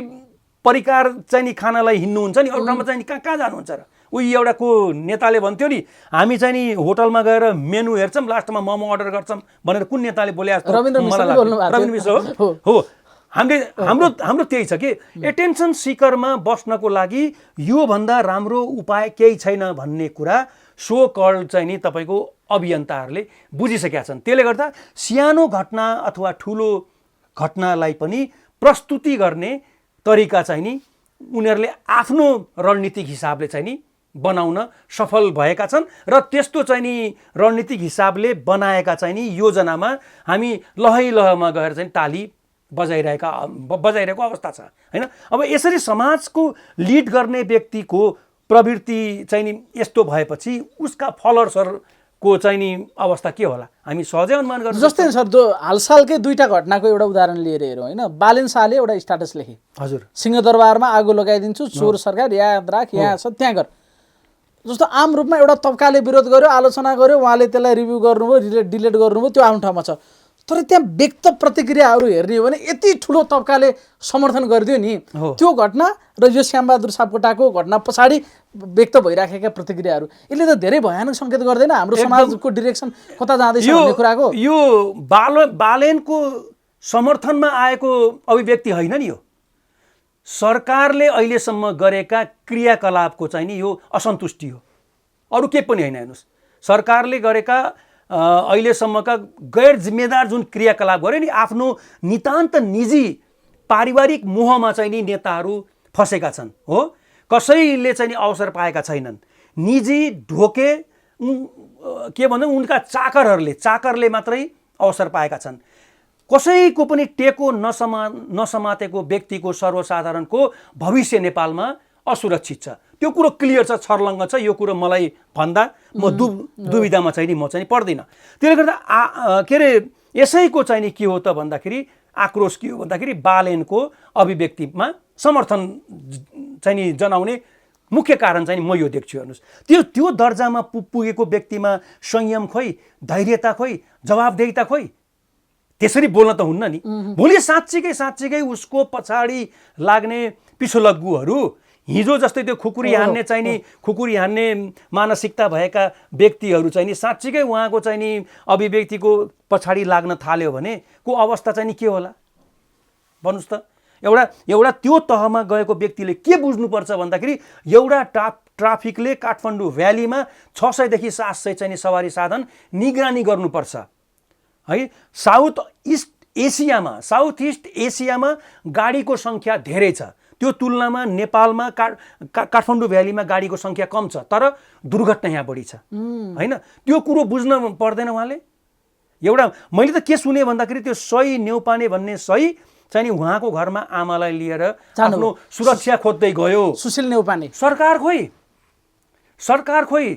परिकार चाहिँ खानालाई हिँड्नुहुन्छ नि, अरू ठाउँमा चाहिँ कहाँ जानुहुन्छ र? उही एउटा को नेताले भन्थ्यो नि, हामी चाहिँ नि होटलमा गएर मेनु हेर्छौँ, लास्टमा मोमो अर्डर गर्छौँ भनेर कुन नेताले बोले जस्तो रविन्द्र मिश्र हो। हाम्रो त्यही छ कि एटेन्सन सिकरमा बस्नको लागि योभन्दा राम्रो उपाय केही छैन भन्ने कुरा सो कल्ड चाहिँ नि तपाईँको अभियन्ताहरूले बुझिसकेका छन्। त्यसले गर्दा सानो घटना अथवा ठुलो घटनालाई पनि प्रस्तुति गर्ने तरिका चाहिँ नि उनीहरूले आफ्नो रणनीतिक हिसाबले चाहिँ नि बनाउन सफल भएका छन् र त्यस्तो चाहिँ नि रणनीतिक हिसाबले बनाएका चाहिँ नि योजनामा हामी लहैलहमा गएर चाहिँ ताली बजाइरहेको अवस्था छ हैन। अब यसरी समाजको लिड गर्ने व्यक्तिको प्रवृत्ति चाहिँ नि यस्तो भएपछि उसका फलोअर्सहरूको चाहिँ नि अवस्था के होला हामी सहजै अनुमान गर्छौँ। जस्तै सर हालसालकै दुईटा घटनाको एउटा उदाहरण लिएर हेरौँ होइन। बालेन शाहले एउटा स्ट्याटस लेखे, हजुर सिंहदरबारमा आगो लगाइदिन्छु, चोर सरकार याद राख, यहाँ छ त्यहाँ कर। जस्तो आम रूपमा एउटा तब्काले विरोध गर्यो, आलोचना गर्यो, उहाँले त्यसलाई रिभ्यू गर्नुभयो, डिलिट गर्नुभयो, त्यो आफ्नो ठाउँमा छ। तर त्यहाँ व्यक्त प्रतिक्रियाहरू हेर्ने हो भने यति ठुलो तब्काले समर्थन गरिदियो नि त्यो घटना र यो श्यामबहादुर सापकोटाको घटना पछाडि व्यक्त भइराखेका प्रतिक्रियाहरू, यसले त धेरै भयानक सङ्केत गर्दैन हाम्रो समाजको डिरेक्सन कता जाँदैछ भन्ने कुराको? यो बालेनको समर्थनमा आएको अभिव्यक्ति होइन नि, यो सरकारले अहिलेसम्म गरेका क्रियाकलापको चाहिँ नि यो असन्तुष्टि हो, अरू केही पनि होइन। हेर्नुहोस्, सरकारले गरेका अहिलेसम्मका गैर जिम्मेदार जुन क्रियाकलाप गर्यो नि, आफ्नो नितान्त निजी पारिवारिक मोहमा चाहिँ नि नेताहरू फसेका छन् हो। कसैले चाहिँ नि अवसर पाएका छैनन्, निजी ढोके के भन्दा उनका चाकरले मात्रै अवसर पाएका छन्। कसैको पनि टेको नसमातेको व्यक्तिको सर्वसाधारणको भविष्य नेपालमा असुरक्षित छ, त्यो कुरो क्लियर छ, छर्लङ्ग छ। यो कुरो मलाई भन्दा म दुविधामा चाहिँ नि म चाहिँ पर्दिनँ। त्यसले गर्दा के अरे यसैको चाहिँ नि के हो त भन्दाखेरि आक्रोश के हो भन्दाखेरि बालेनको अभिव्यक्तिमा समर्थन चाहिँ नि जनाउने मुख्य कारण चाहिँ म यो देख्छु। हेर्नुहोस्, त्यो दर्जामा पुगेको व्यक्तिमा संयम खोइ, धैर्यता खोइ, जवाबदेहिता खोइ, त्यसरी बोल्न त हुन्न नि। भोलि साँच्चीकै उसको पछाडि लाग्ने पिछोलग्गुहरू, हिजो जस्तै त्यो खुकुरी हान्ने मानसिकता भएका व्यक्तिहरू चाहिँ नि साँच्चीकै उहाँको चाहिँ नि अभिव्यक्तिको पछाडि लाग्न थाल्यो भने को अवस्था चाहिँ नि के होला भन्नुहोस् त। एउटा त्यो तहमा गएको व्यक्तिले के बुझ्नुपर्छ भन्दाखेरि एउटा ट्राफिकले काठमाडौँ भ्यालीमा 600 देखि 700 चाहिँ नि सवारी साधन निगरानी गर्नुपर्छ है। साउथ इस्ट एसियामा गाडीको सङ्ख्या धेरै छ, त्यो तुलनामा नेपालमा काठमाडौँ भ्यालीमा गाडीको सङ्ख्या कम छ, तर दुर्घटना यहाँ बढी छ हैन। त्यो कुरो बुझ्न पर्दैन उहाँले। एउटा मैले त के सुने भन्दाखेरि त्यो सही न्यौपाने भन्ने सही चाहिँ नि उहाँको घरमा आमालाई लिएर आफ्नो सुरक्षा खोज्दै गयो सुशील न्यौपाने। सरकार खोइ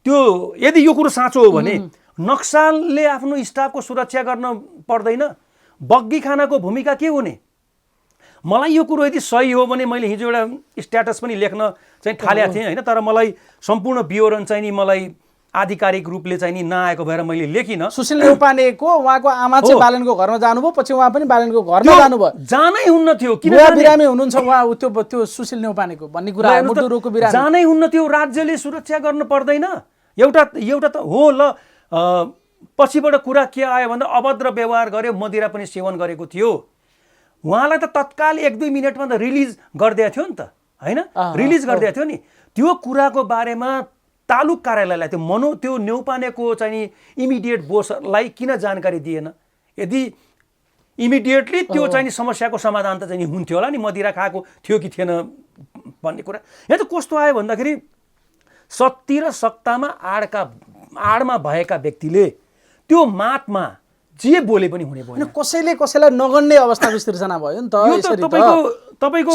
त्यो यदि यो कुरो साँचो हो भने नक्सलले आफ्नो स्टाफको सुरक्षा गर्न पर्दैन, बग्गी खानाको भूमिका के हुने? मलाई यो कुरो यदि सही हो भने मैले हिजो एउटा स्ट्याटस पनि लेख्न चाहिँ थालेको थिएँ होइन, तर मलाई सम्पूर्ण विवरण चाहिँ नि मलाई आधिकारिक रूपले चाहिँ नि नआएको भएर मैले लेखिनँ। सुशील न्यौपानेको उहाँको आमा चाहिँ बालेनको घरमा जानुभयो, पछि उहाँ पनि बालेनको घरमा जानुभयो। जानै हुन्न थियो, किन बिरामी हुनुहुन्छ उहाँ त्यो सुशील न्यौपानेको भन्ने कुरा, मुटुरोको बिरामी जानै हुन्न थियो। राज्यले सुरक्षा गर्न पर्दैन? एउटा त हो ल, पछिबाट कुरा के आयो भन्दा अभद्र व्यवहार गर्यो, मदिरा पनि सेवन गरेको थियो, उहाँलाई त तत्काल 1-2 मिनटमा त रिलिज गरिदिएको थियो नि त हैन, रिलिज गरिदिएको थियो नि। त्यो कुराको बारेमा तालुक कार्यालयलाई त्यो न्यौपानेको चाहिँ नि इमिडिएट बोसलाई किन जानकारी दिएन? यदि इमिडिएटली त्यो चाहिँ नि समस्याको समाधान त चाहिँ हुन्थ्यो होला नि, मदिरा खाएको थियो कि थिएन भन्ने कुरा। यहाँ त कस्तो आयो भन्दाखेरि शक्ति र सत्तामा आडमा भएका व्यक्तिले त्यो मातमा जे बोले पनि हुने भएन। कसैले कसैलाई नगन्ने अवस्थाको सृजना भयो नि त। तपाईको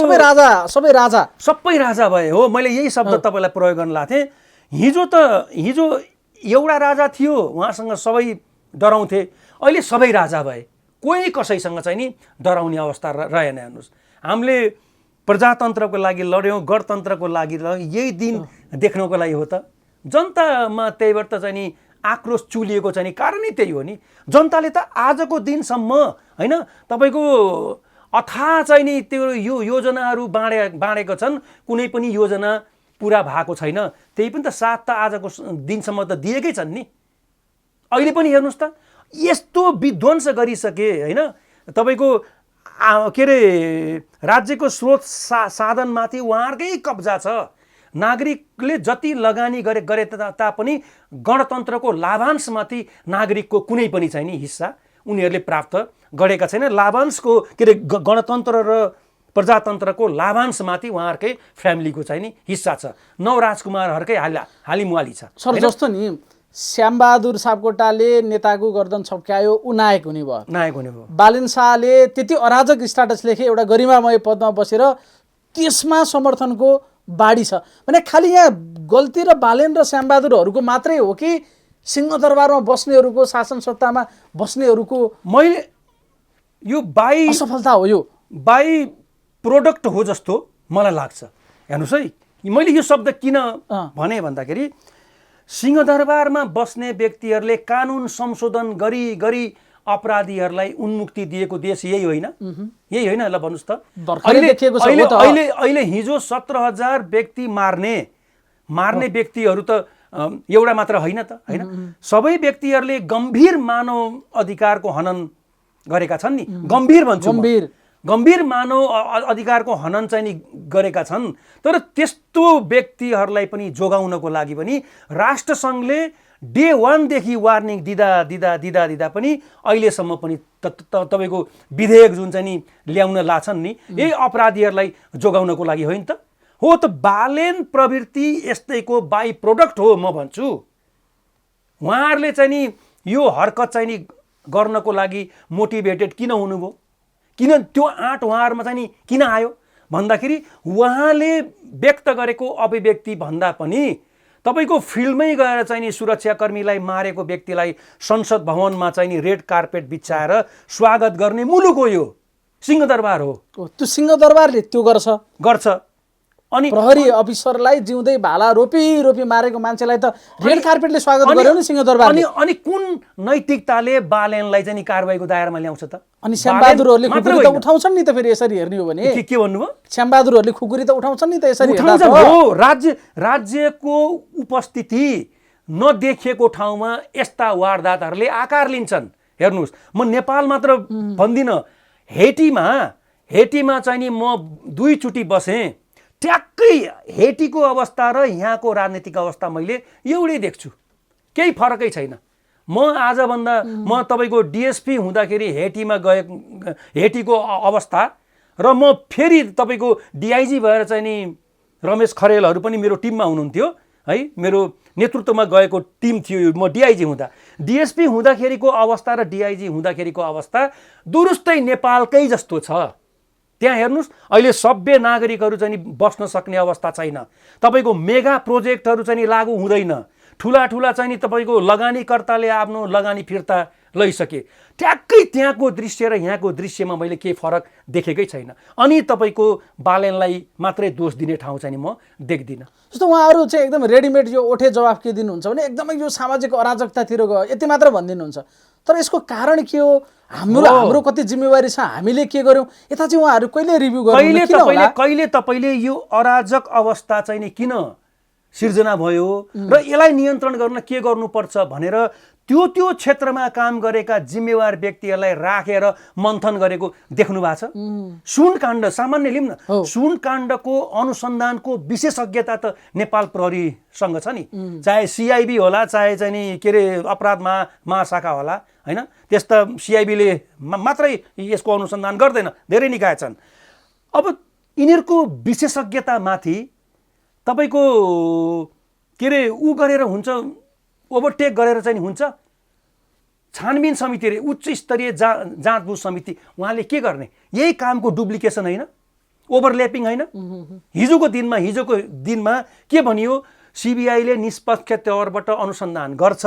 सबै राजा भए हो। मैले यही शब्द तपाईँलाई प्रयोग गर्न लाग्थेँ। हिजो एउटा राजा थियो, उहाँसँग सबै डराउँथे, अहिले सबै राजा भए। कोही कसैसँग चाहिँ नि डराउने अवस्था रहेन। हेर्नुहोस्, हामीले प्रजातन्त्रको लागि लड्यौँ, गणतन्त्रको लागि यही दिन देख्नको लागि हो त। जनतामा त्यही भएर त चाहिँ नि आक्रोश चुलिएको चाहिँ नि कारणै त्यही हो नि। जनताले त आजको दिनसम्म होइन तपाईँको अथाह चाहिँ नि त्यो यो योजनाहरू बाँडेको छन्, कुनै पनि योजना पुरा भएको छैन। त्यही पनि त साथ त आजको दिनसम्म त दिएकै छन् नि। अहिले पनि हेर्नुहोस् त यस्तो विध्वंस गरिसके होइन, तपाईँको के अरे राज्यको स्रोत साधनमाथि उहाँहरूकै कब्जा छ। नागरिकले जति लगानी गरे तापनि गणतन्त्रको लाभांशमाथि नागरिकको कुनै पनि छैन हिस्सा उनीहरूले प्राप्त गरेका छैन। लाभांशको के अरे गणतन्त्र र प्रजातन्त्रको लाभांशमाथि उहाँहरूकै फ्यामिलीको चाहिँ नि हिस्सा छ। नवराजकुमारहरूकै हालिमुहाली छ। सर जस्तो नि श्यामबहादुर सापकोटाले नेताको गर्दन छप्क्यायो, ऊ नायक हुने भयो। बालेन शाहले त्यति अराजक स्ट्याटस लेखे, एउटा गरिमामय पदमा बसेर त्यसमा समर्थनको बाढी छ भने खालि यहाँ गल्ती र बालेन र श्यामबहादुरहरूको मात्रै हो कि सिंहदरबारमा बस्नेहरूको, शासन सत्तामा बस्नेहरूको मैले यो बाई असफलता हो, यो बाई प्रोडक्ट हो जस्तो मलाई लाग्छ। हेर्नुहोस् है, मैले यो शब्द किन भने भन्दाखेरि सिंहदरबारमा बस्ने व्यक्तिहरूले कानुन संशोधन गरी अपराधीहरूलाई उन्मुक्ति दिएको देश यही होइन? यही होइन? ल भन्नुहोस् त। अहिले हिजो 17,000 व्यक्ति मार्ने व्यक्तिहरू त एउटा मात्र होइन त, होइन? सबै व्यक्तिहरूले गम्भीर मानव अधिकारको हनन गरेका छन् नि। गम्भीर भन्छु, गम्भीर मानव अधिकारको हनन चाहिँ नि गरेका छन्। तर त्यस्तो व्यक्तिहरूलाई पनि जोगाउनको लागि पनि राष्ट्रसङ्घले डे 1 देखि वार्निङ दिँदा पनि अहिलेसम्म पनि तपाईँको विधेयक जुन चाहिँ नि ल्याउन लाछन् नि, यही अपराधीहरूलाई जोगाउनको लागि होइन त? हो त, बालेन प्रवृत्ति यस्तैको बाई प्रोडक्ट हो म भन्छु। उहाँहरूले चाहिँ नि यो हरकत चाहिँ नि गर्नको लागि मोटिभेटेड किन हुनुभयो? किन त्यो आँट उहाँहरूमा चाहिँ नि किन आयो भन्दाखेरि उहाँले व्यक्त गरेको अभिव्यक्ति भन्दा पनि तपाईँको फिल्डमै गएर चाहिँ नि सुरक्षाकर्मीलाई मारेको व्यक्तिलाई संसद भवनमा चाहिँ नि रेड कार्पेट बिछाएर स्वागत गर्ने मुलुक हो यो, सिंहदरबार हो। त्यो सिंहदरबारले त्यो गर्छ। अनि प्रहरी अफिसरलाई जिउँदै भाला रोपी मारेको मान्छेलाई त रेड कार्पेटले स्वागत गर्यो नि सिंहदरबारले। अनि कुन नैतिकताले बालेनलाई चाहिँ नि कारबाहीको दायरामा ल्याउँछ त? अनि श्यामबहादुरहरूले खुकुरी त उठाउँछन् नि त। फेरि यसरी हेर्ने हो भने के भन्नुभयो? श्यामबहादुरहरूले खुकुरी त उठाउँछन् नि त। यसरी हो, राज्यको उपस्थिति नदेखिएको ठाउँमा यस्ता वारदातहरूले आकार लिन्छन्। हेर्नुहोस्, म नेपाल मात्र भन्दिनँ, हेटीमा चाहिँ नि म 2 चोटि बसेँ। ट्याक्कै हेटीको अवस्था र यहाँको राजनीतिक अवस्था मैले एउटै देख्छु, केही फरकै छैन। म आजभन्दा म तपाईँको डिएसपी हुँदाखेरि हेटीको अवस्था र म फेरि तपाईँको डिआइजी भएर चाहिँ नि रमेश खरेलहरू पनि मेरो टिममा हुनुहुन्थ्यो है, मेरो नेतृत्वमा गएको टिम थियो। म डिआइजी हुँदा, डिएसपी हुँदाखेरिको अवस्था र डिआइजी हुँदाखेरिको अवस्था दुरुस्तै नेपालकै जस्तो छ। त्यहाँ हेर्नुहोस्, अहिले सभ्य नागरिकहरू चाहिँ बस्न सक्ने अवस्था छैन। तपाईँको मेगा प्रोजेक्टहरू चाहिँ लागू हुँदैन। ठुला चाहिँ नि तपाईँको लगानीकर्ताले आफ्नो लगानी फिर्ता लैसके। ट्याक्कै त्यहाँको दृश्य र यहाँको दृश्यमा मैले केही फरक देखेकै छैन। अनि तपाईँको बालेनलाई मात्रै दोष दिने ठाउँ चाहिँ म देख्दिनँ। जस्तो उहाँहरू चाहिँ एकदम रेडिमेड यो ओठे जवाफ के दिनुहुन्छ भने एकदमै यो सामाजिक अराजकतातिर गयो यति मात्र भनिदिनुहुन्छ। तर यसको कारण के हो? हाम्रो कति जिम्मेवारी छ? हामीले के गर्यौँ? यता चाहिँ उहाँहरू कहिले रिभ्यू गर्नु? कहिले तपाईँले यो अराजक अवस्था चाहिँ नि किन सिर्जना भयो र यसलाई नियन्त्रण गर्न के गर्नुपर्छ भनेर त्यो क्षेत्रमा काम गरेका जिम्मेवार व्यक्तिहरूलाई राखेर मन्थन गरेको देख्नु भएको छ? सुनकाण्ड सामान्य लिउँ न, सुनकाण्डको अनुसन्धानको विशेषज्ञता त नेपाल प्रहरीसँग छ नि। चाहे सिआइबी होला, चाहे चाहिँ नि के अरे अपराध महाशाखा होला, होइन? त्यस्ता सिआइबीले मात्रै यसको अनुसन्धान गर्दैन, धेरै निकाय छन्। अब यिनीहरूको विशेषज्ञतामाथि तपाईँको के अरे गरेर हुन्छ, ओभरटेक गरेर चाहिँ हुन्छ। छानबिन समिति रे उच्च स्तरीय जाँचबुझ समिति, उहाँले के गर्ने? यही कामको डुप्लिकेसन होइन, ओभरल्यापिङ होइन? हिजोको दिनमा के भनियो? सिबिआईले निष्पक्ष तौरबाट अनुसन्धान गर्छ,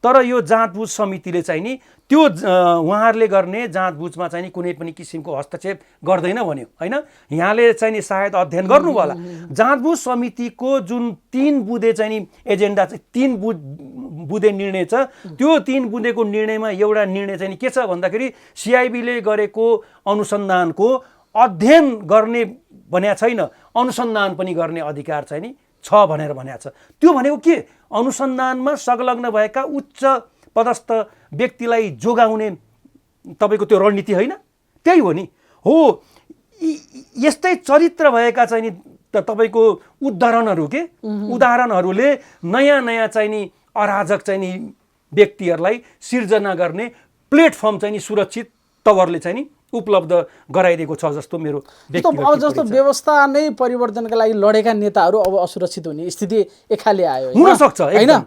तर यो जाँचबुझ समितिले चाहिँ नि त्यो उहाँहरूले गर्ने जाँचबुझमा चाहिँ नि कुनै पनि किसिमको हस्तक्षेप गर्दैन भन्यो हैन। यहाँले चाहिँ नि सायद अध्ययन गर्नुभयो होला। जाँचबुझ समितिको जुन 3 बुँदे चाहिँ नि एजेन्डा चाहिँ 3 बुँदे निर्णय छ, त्यो 3 बुँदेको निर्णयमा एउटा निर्णय चाहिँ नि के छ भन्दाखेरि सिआइबीले गरेको अनुसन्धानको अध्ययन गर्ने भनेको छैन, अनुसन्धान पनि गर्ने अधिकार चाहिँ नि छ भनेर भनेको छ। त्यो भनेको के, अनुसन्धानमा संलग्न भएका उच्च पदस्थ व्यक्तिलाई जोगाउने तपाईको त्यो रणनीति होइन, त्यही हो नि। हो, यस्तै चरित्र भएका चाहिँ नि तपाईको उदाहरणहरू उदाहरणहरूले नयाँ नयाँ चाहिँ नि अराजक चाहिँ नि व्यक्तिहरूलाई सिर्जना गर्ने प्लेटफर्म चाहिँ नि सुरक्षित तवरले चाहिँ नि उपलब्ध गराइदिएको छ जस्तो मेरो व्यक्तिगत अब जस्तो व्यवस्था नै परिवर्तनका लागि लडेका नेताहरू अब असुरक्षित हुने स्थिति एकाले आयो हुन सक्छ हैन।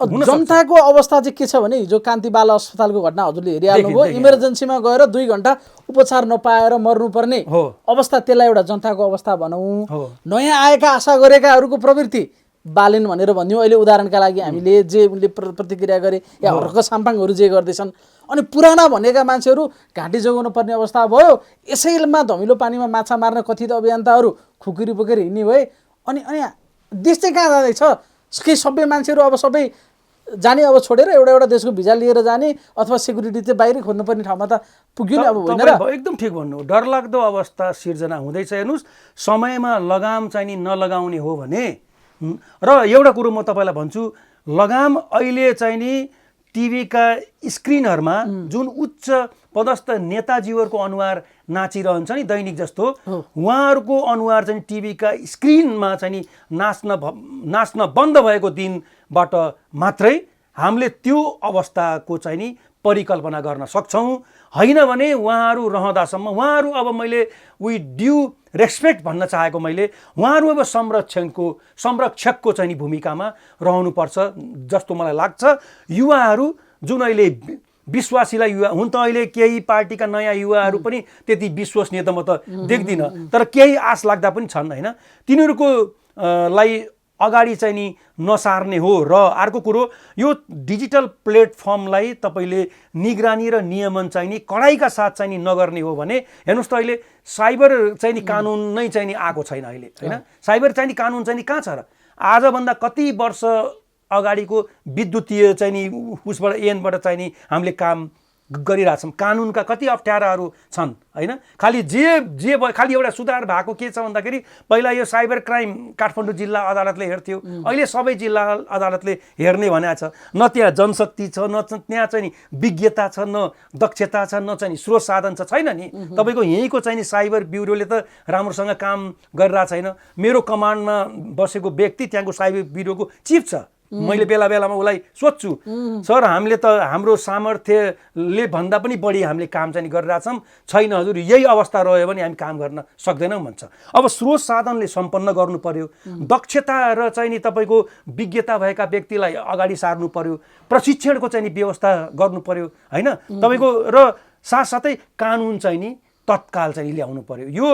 जनताको अवस्था चाहिँ के छ भने हिजो कान्ति बाल अस्पतालको घटना हजुरले हेरिहाल्नुभयो। इमर्जेन्सीमा गएर 2 घण्टा उपचार नपाएर मर्नुपर्ने अवस्था, त्यसलाई एउटा जनताको अवस्था भनौँ। नयाँ आएका आशा गरेकाहरूको प्रवृत्ति बालेन भनेर भन्यौँ। अहिले उदाहरणका लागि हामीले जे उनले प्रतिक्रिया गरे या हर्क साम्पाङहरू जे गर्दैछन्, अनि पुराना भनेका मान्छेहरू घाँटी जोगाउनु पर्ने अवस्था भयो। यसैमा धमिलो पानीमा माछा मार्न कथित अभियन्ताहरू खुकुरी बोकेर हिँड्ने भए। अनि अनि देश चाहिँ कहाँ जाँदैछ? केही सबै मान्छेहरू अब सबै जाने, अब छोडेर एउटा एउटा देशको भिजा लिएर जाने अथवा सेक्युरिटी चाहिँ बाहिरै खोज्नुपर्ने ठाउँमा त पुग्यो नि। अब होइन र, एकदम ठिक भन्नु, डरलाग्दो अवस्था सिर्जना हुँदैछ। हेर्नुहोस्, समयमा लगाम चाहिँ नि नलगाउने हो भने, र एउटा कुरो म तपाईँलाई भन्छु, लगाम अहिले चाहिँ नि टिभीका स्क्रिनहरूमा जुन उच्च पदस्थ नेताजीहरूको अनुहार नाचिरहन्छ नि दैनिक जस्तो, उहाँहरूको अनुहार चाहिँ टिभीका स्क्रिनमा चाहिँ नि नाच्न बन्द भएको दिनबाट मात्रै हामीले त्यो अवस्थाको चाहिँ नि परिकल्पना गर्न सक्छौँ। होइन भने उहाँहरू रहँदासम्म, उहाँहरू अब मैले वी ड्यू रेस्पेक्ट भन्न चाहेको मैले, उहाँहरू अब संरक्षकको चाहिँ नि भूमिकामा रहनुपर्छ जस्तो मलाई लाग्छ। युवाहरू जुन अहिले विश्वासीलाई युवा हुन त अहिले केही पार्टीका नयाँ युवाहरू पनि त्यति विश्वसनीय त म त देख्दिनँ, तर केही आश लाग्दा पनि छन् होइन। तिनीहरूको लाई अगाडि चाहिँ नि नसार्ने हो। र अर्को कुरो, यो डिजिटल प्लेटफर्मलाई तपाईँले निगरानी र नियमन चाहिँ नि कडाइका साथ चाहिँ नि नगर्ने हो भने, हेर्नुहोस् त अहिले साइबर चाहिँ नि कानुन नै चाहिँ नि आएको छैन अहिले होइन। साइबर चाहिँ नि कानुन चाहिँ नि कहाँ छ र? आजभन्दा कति वर्ष अगाडिको विद्युतीय चाहिँ नि उसबाट एनबाट चाहिँ नि हामीले काम गरिरहेछौँ। कानुनका कति अप्ठ्याराहरू छन् होइन। खालि खालि एउटा सुधार भएको के छ भन्दाखेरि, पहिला यो साइबर क्राइम काठमाडौँ जिल्ला अदालतले हेर्थ्यो, अहिले सबै जिल्ला अदालतले हेर्ने भनेको छ। न त्यहाँ जनशक्ति छ, न त्यहाँ चाहिँ नि विज्ञता छ, न दक्षता छ, न चाहिँ नि स्रोत साधन छैन नि। तपाईँको यहीँको चाहिँ नि साइबर ब्युरोले त राम्रोसँग काम गरिरहेको छैन। मेरो कमान्डमा बसेको व्यक्ति त्यहाँको साइबर ब्युरोको चिफ छ। मैले बेला बेलामा उसलाई सोध्छु, सर हामीले त हाम्रो सामर्थ्यले भन्दा पनि बढी हामीले काम चाहिँ गरिरहेछौँ, छैन हजुर, यही अवस्था रह्यो भने हामी काम गर्न सक्दैनौँ भन्छ। अब स्रोत साधनले सम्पन्न गर्नु पर्यो, दक्षता र चाहिँ नि तपाईँको विज्ञता भएका व्यक्तिलाई अगाडि सार्नु पर्यो, प्रशिक्षणको चाहिँ नि व्यवस्था गर्नु पर्यो होइन तपाईँको, र साथसाथै कानुन चाहिँ नि तत्काल चाहिँ ल्याउनु पर्यो। यो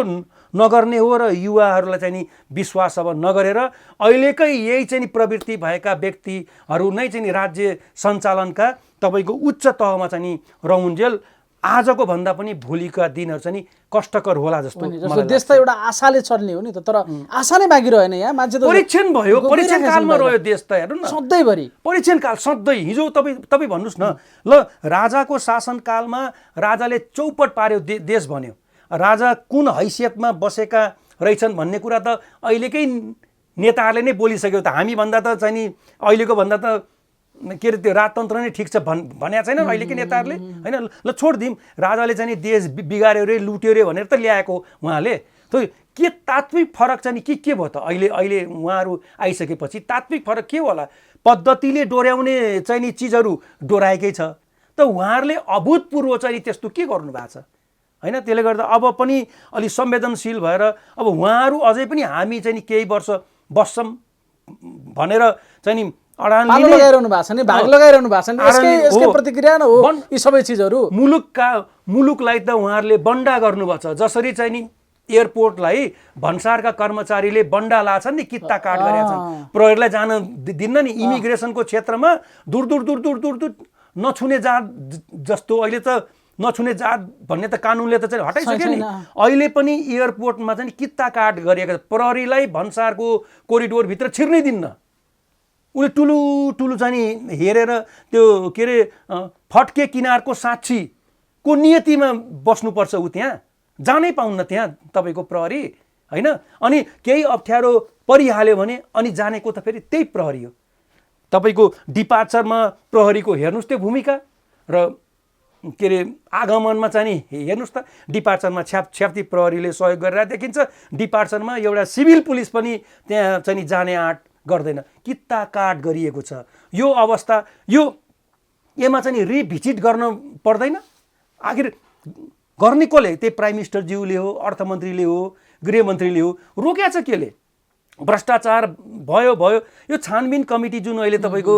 नगर्ने हो र युवाहरूलाई चाहिँ नि विश्वास अब नगरेर अहिलेकै यही चाहिँ नि प्रवृत्ति भएका व्यक्तिहरू नै चाहिँ नि राज्य सञ्चालनका तपाईँको उच्च तहमा चाहिँ नि रहउन्जेल आजको भन्दा पनि भोलिका दिनहरू चाहिँ नि कष्टकर होला जस्तो मलाई लाग्छ। देश त एउटा आशाले चल्ने हो नि त, तर आशा नै बाँकी रहेन। यहाँ मान्छे त परीक्षण भयो, परीक्षण कालमा रह्यो देश त। हेर्नु न, सधैँभरि परीक्षण काल सधैँ। हिजो तपाईँ भन्नुहोस् न, ल राजाको शासनकालमा राजाले चौपट पार्यो, देश भन्यो, राजा कुन हैसियतमा बसेका रहेछन् भन्ने कुरा त अहिलेकै नेताहरूले नै बोलिसक्यो। त हामीभन्दा त चाहिँ नि अहिलेको भन्दा त के अरे त्यो राजतन्त्र नै ठिक छ भनेको छैन अहिलेकै नेताहरूले होइन। ल छोडिदिउँ, राजाले चाहिँ नि देश बिगार्यो रे लुट्यो रे भनेर त ल्याएको उहाँले। त के तात्विक फरक चाहिँ नि के भयो त? अहिले उहाँहरू आइसकेपछि तात्विक फरक के होला? पद्धतिले डोर्याउने चाहिँ नि चिजहरू डोराएकै छ। त उहाँहरूले अभूतपूर्व चाहिँ नि त्यस्तो के गर्नु भएको छ होइन। त्यसले गर्दा अब पनि अलि संवेदनशील भएर अब उहाँहरू अझै पनि हामी चाहिँ नि केही वर्ष बस्छौँ भनेर चाहिँ नि अडान लगाइरहनु भएको छ नि, भाग लगाइरहनु भएको छ नि। यसकै प्रतिक्रिया न हो यी सबै चिजहरू। मुलुकलाई त उहाँहरूले बन्डा गर्नुभएको छ। जसरी चाहिँ नि एयरपोर्टलाई भन्सारका कर्मचारीले बन्डा लाछन् नि, कित्ता काट गरेका छन्। प्रहरीलाई जान दिन्न नि, इमिग्रेसनको क्षेत्रमा दूर दूर दूर दूर दूर दूर नछुने जात जस्तो अहिले त नछुने जात भन्ने त कानुनले त चाहिँ हटाइसक्यो नि। अहिले पनि एयरपोर्टमा चाहिँ कित्ता काट गरिएका, प्रहरीलाई भन्सारको कोरिडोरभित्र छिर्नै दिन्न। उसले टुलु टुलु चाहिँ हेरेर त्यो के अरे फट्के किनारको साक्षीको नियतिमा बस्नुपर्छ, ऊ त्यहाँ जानै पाउन्न त्यहाँ तपाईँको प्रहरी होइन। अनि केही अप्ठ्यारो परिहाल्यो भने अनि जानेको त फेरि त्यही प्रहरी हो। तपाईँको डिपार्चरमा प्रहरीको हेर्नुहोस् त्यो भूमिका, र के अरे आगमनमा चाहिँ नि हेर्नुहोस् त, डिपार्चरमा छ्याप्ती प्रहरीले सहयोग गरिरहेको देखिन्छ, डिपार्चरमा एउटा सिभिल पुलिस पनि त्यहाँ चाहिँ नि जाने आँट गर्दैन। कित्ता काट गरिएको छ यो अवस्था। यसमा चाहिँ नि रिभिजिट गर्न पर्दैन? आखिर गर्ने कसले? त्यही प्राइम मिनिस्टरज्यूले हो, अर्थमन्त्रीले हो, गृहमन्त्रीले हो। रोक्या छ केले? भ्रष्टाचार भयो। यो छानबिन कमिटी जुन अहिले तपाईँको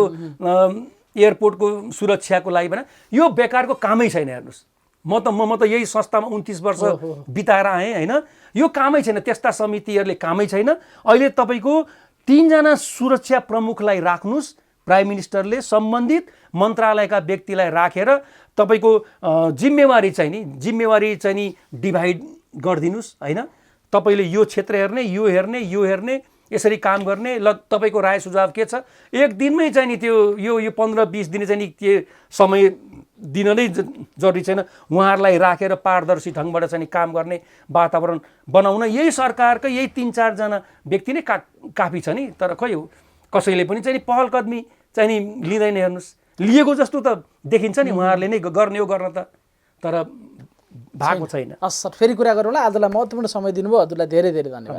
एयरपोर्टको सुरक्षाको लागि भने यो बेकारको कामै छैन। हेर्नुहोस्, म त यही संस्थामा 29 वर्ष बिताएर आएँ होइन। यो कामै छैन, त्यस्ता समितिहरूले कामै छैन। अहिले तपाईँको 3 जना सुरक्षा प्रमुखलाई राख्नुहोस्, प्राइम मिनिस्टरले सम्बन्धित मन्त्रालयका व्यक्तिलाई राखेर तपाईँको जिम्मेवारी चाहिँ नि डिभाइड गरिदिनुहोस् होइन। तपाईँले यो क्षेत्र हेर्ने, यो हेर्ने यसरी काम गर्ने। ल तपाईँको राय सुझाव के छ? एक दिनमै चाहिँ नि त्यो यो 15-20 दिन चाहिँ नि के समय दिन नै जरुरी छैन। उहाँहरूलाई राखेर पारदर्शी ढङ्गबाट चाहिँ नि काम गर्ने वातावरण बनाउन यही सरकारकै यही 3-4 जना व्यक्ति नै काफी छ नि। तर खै कसैले पनि चाहिँ नि पहल कदमी चाहिँ नि लिँदैन। हेर्नुहोस्, लिएको जस्तो त देखिन्छ नि, उहाँहरूले नै गर्ने हो गर्न त, तर भएको छैन। हस् सर, फेरि कुरा गरौँला। आजलाई महत्त्वपूर्ण समय दिनुभयो, हजुरलाई धेरै धेरै धन्यवाद।